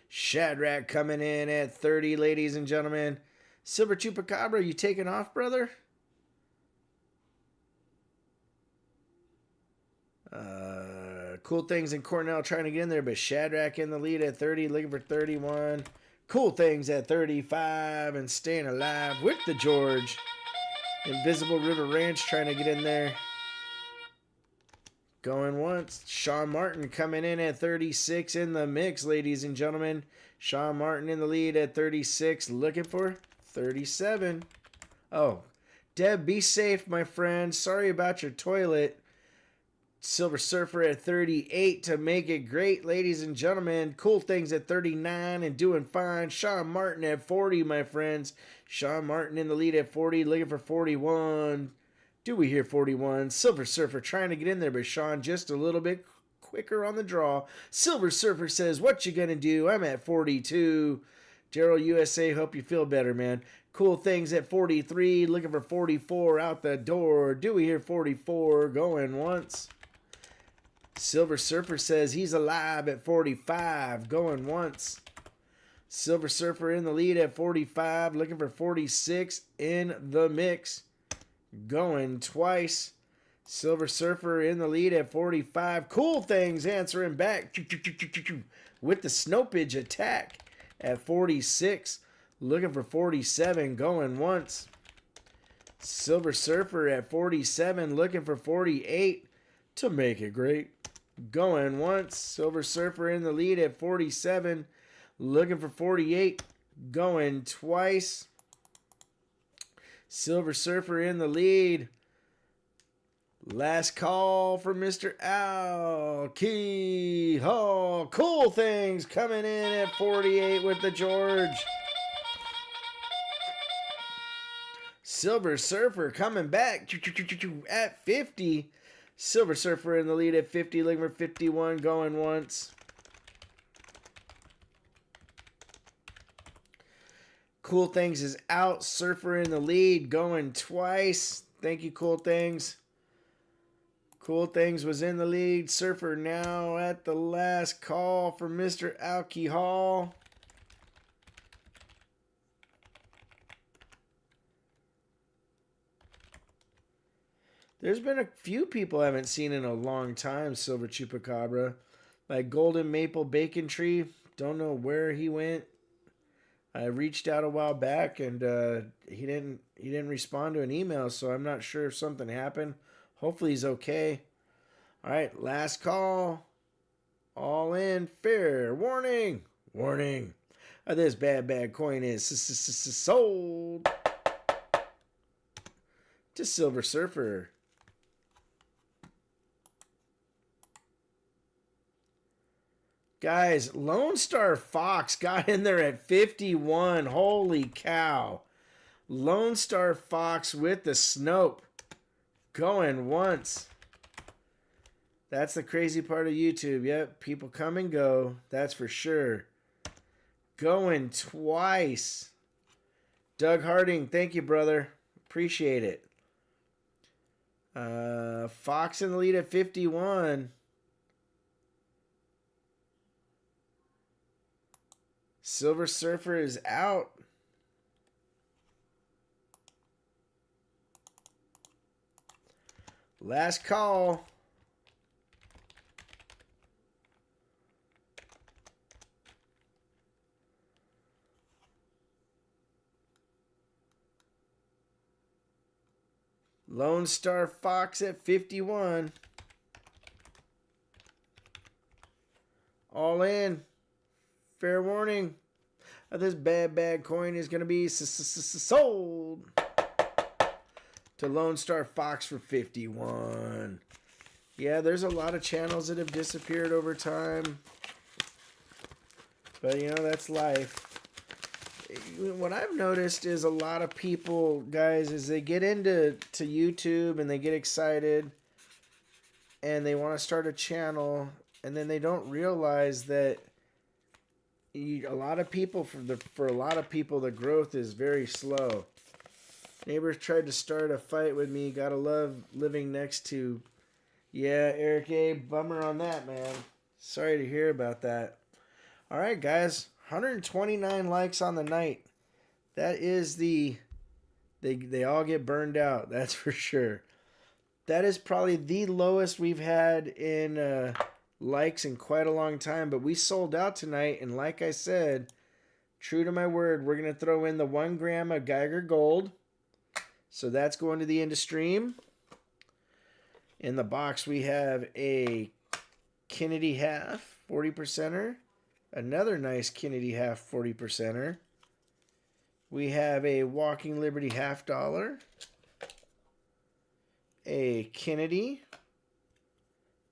Shadrach coming in at 30, ladies and gentlemen. Silver Chupacabra, you taking off, brother? Cool Things in Cornell trying to get in there, but Shadrach in the lead at 30, looking for 31. Cool Things at 35 and staying alive with the George. Invisible River Ranch trying to get in there. Going once. Sean Martin coming in at 36 in the mix, ladies and gentlemen. Sean Martin in the lead at 36, looking for 37. Oh, Deb, be safe, my friend. Sorry about your toilet. Silver Surfer at 38 to make it great, ladies and gentlemen. Cool Things at 39 and doing fine. Sean Martin at 40, my friends. Sean Martin in the lead at 40, looking for 41. Do we hear 41? Silver Surfer trying to get in there, but Sean just a little bit quicker on the draw. Silver Surfer says, what you gonna do? I'm at 42. Gerald USA, hope you feel better, man. Cool Things at 43, looking for 44 out the door. Do we hear 44? Going once. Silver Surfer says he's alive at 45, going once. Silver Surfer in the lead at 45, looking for 46 in the mix, going twice. Silver Surfer in the lead at 45. Cool Things answering back with the Snopage attack at 46, looking for 47, going once. Silver Surfer at 47, looking for 48 to make it great. Going once. Silver Surfer in the lead at 47. Looking for 48. Going twice. Silver Surfer in the lead. Last call for Mr. Al. Key Hall. Cool Things coming in at 48 with the George. Silver Surfer coming back at 50. Silver Surfer in the lead at 50, looking for 51, going once. Cool Things is out. Surfer in the lead, going twice. Thank you, Cool Things. Cool Things was in the lead. Surfer now at the last call for Mr. Alcohol. There's been a few people I haven't seen in a long time, Silver Chupacabra. Like Golden Maple Bacon Tree. Don't know where he went. I reached out a while back and he didn't respond to an email, so I'm not sure if something happened. Hopefully he's okay. All right, last call. All in. Fair warning. Warning. This bad coin is sold to Silver Surfer. Guys, Lone Star Fox got in there at 51. Holy cow. Lone Star Fox with the Snope. Going once. That's the crazy part of YouTube. Yep, people come and go. That's for sure. Going twice. Doug Harding, thank you, brother. Appreciate it. Fox in the lead at 51. Silver Surfer is out. Last call. Lone Star Fox at 51. All in. Fair warning. This bad coin is going to be sold to Lone Star Fox for 51. Yeah, there's a lot of channels that have disappeared over time. But, you know, that's life. What I've noticed is a lot of people, guys, as they get into YouTube and they get excited and they want to start a channel, and then they don't realize that a lot of people, for a lot of people, the growth is very slow. Neighbors tried to start a fight with me. Gotta love living next to. Yeah, Eric A. Bummer on that, man. Sorry to hear about that. All right, guys. 129 likes on the night. That is the... They all get burned out. That's for sure. That is probably the lowest we've had in likes in quite a long time. But we sold out tonight. And like I said, true to my word, we're going to throw in the 1 gram of Geiger Gold. So that's going to the end of stream. In the box, we have a Kennedy half 40%er. Another nice Kennedy half 40%er. We have a Walking Liberty half dollar. A Kennedy.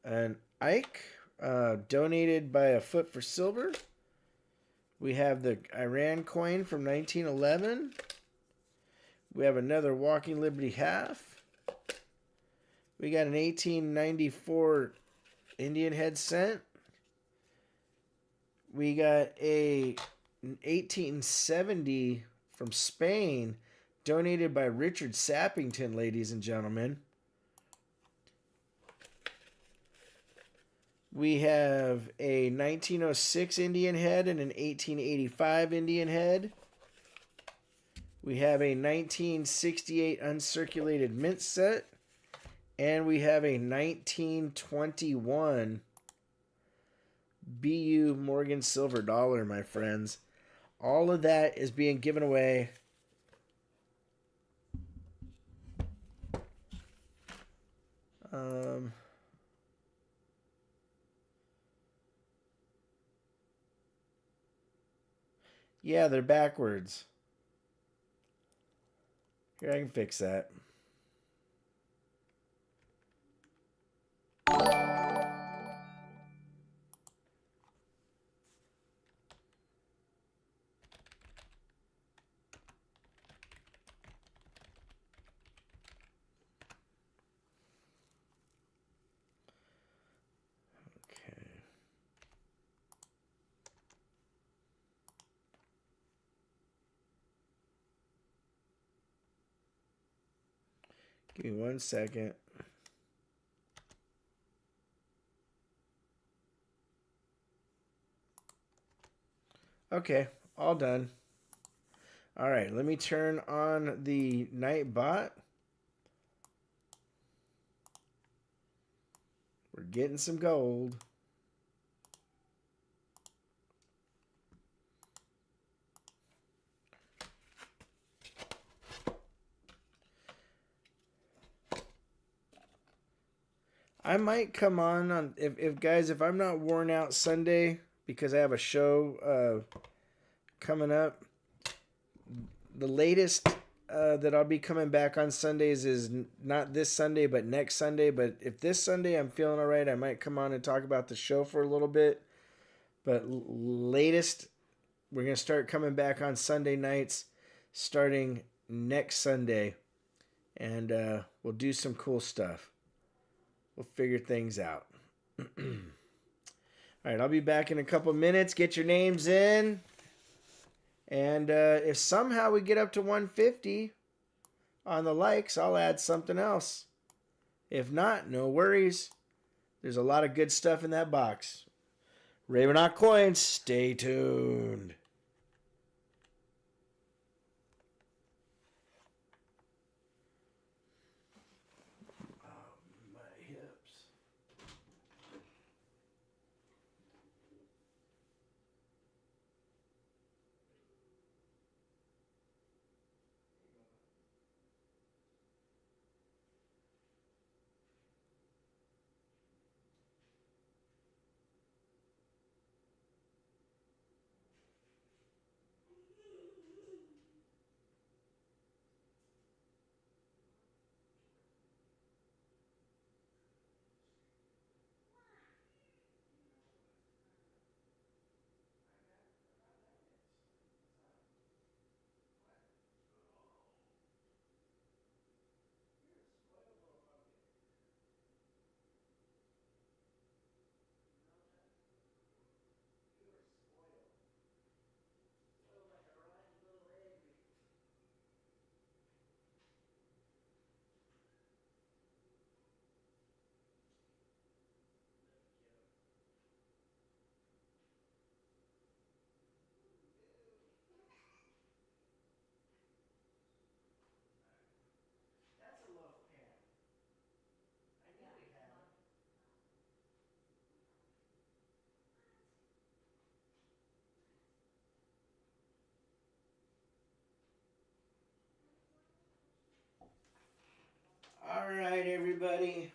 An Ike. Donated by A Foot for Silver. We have the Iran coin from 1911. We have another Walking Liberty half. We got an 1894 Indian head cent. We got an 1870 from Spain, donated by Richard Sappington, ladies and gentlemen. We have a 1906 Indian head and an 1885 Indian head. We have a 1968 uncirculated mint set. And we have a 1921 BU Morgan Silver dollar, my friends. All of that is being given away. Yeah, they're backwards. Here, I can fix that. Give me 1 second. Okay, all done. All right, let me turn on the night bot. We're getting some gold. I might come on if guys, if I'm not worn out Sunday because I have a show coming up. The latest that I'll be coming back on Sundays is not this Sunday, but next Sunday. But if this Sunday I'm feeling all right, I might come on and talk about the show for a little bit. But latest, we're going to start coming back on Sunday nights starting next Sunday. And we'll do some cool stuff. We'll figure things out. All right, I'll be back in a couple minutes. Get your names in. And if somehow we get up to 150 on the likes, I'll add something else. If not, no worries. There's a lot of good stuff in that box. RavenHawk Coins, stay tuned. All right, everybody.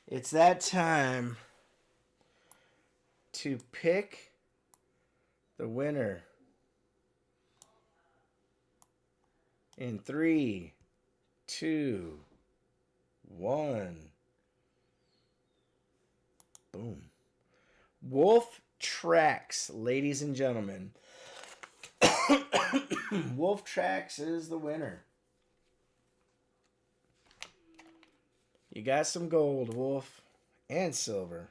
It's that time to pick the winner. In 3, 2, 1. Boom. Wolf Tracks, ladies and gentlemen. Wolf Tracks is the winner. You got some gold, Wolf, and silver.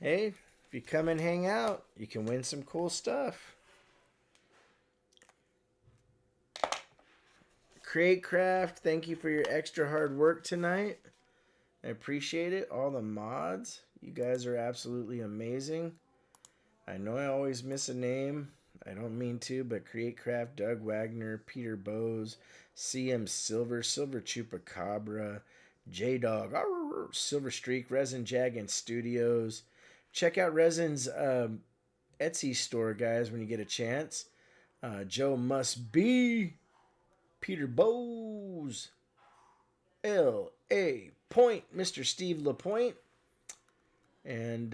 Hey, if you come and hang out, you can win some cool stuff. Create Craft, thank you for your extra hard work tonight. I appreciate it. All the mods, you guys are absolutely amazing. I know I always miss a name. I don't mean to, but Create Craft, Doug Wagner, Peter Bose, CM Silver, Silver Chupacabra, J-Dog, Silver Streak, Resin Jag Studios. Check out Resin's Etsy store, guys, when you get a chance. Joe Must Be, Peter Bose, L.A. Point, Mr. Steve LaPointe, and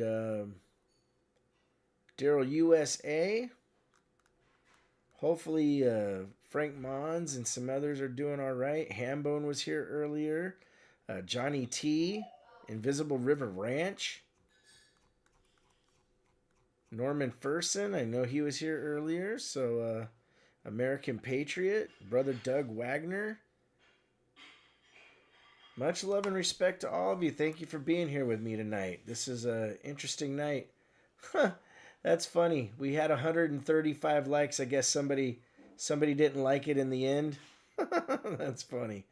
Daryl USA. Hopefully Frank Mons and some others are doing all right. Hambone was here earlier. Johnny T, Invisible River Ranch. Norman Furson, I know he was here earlier. So American Patriot, Brother Doug Wagner. Much love and respect to all of you. Thank you for being here with me tonight. This is an interesting night. That's funny. We had 135 likes. I guess somebody didn't like it in the end. That's funny.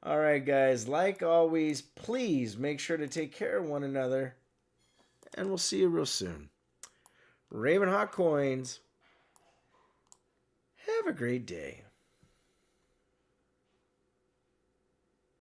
All right, guys. Like always, please make sure to take care of one another. And we'll see you real soon. RavenHawk Coins. Have a great day.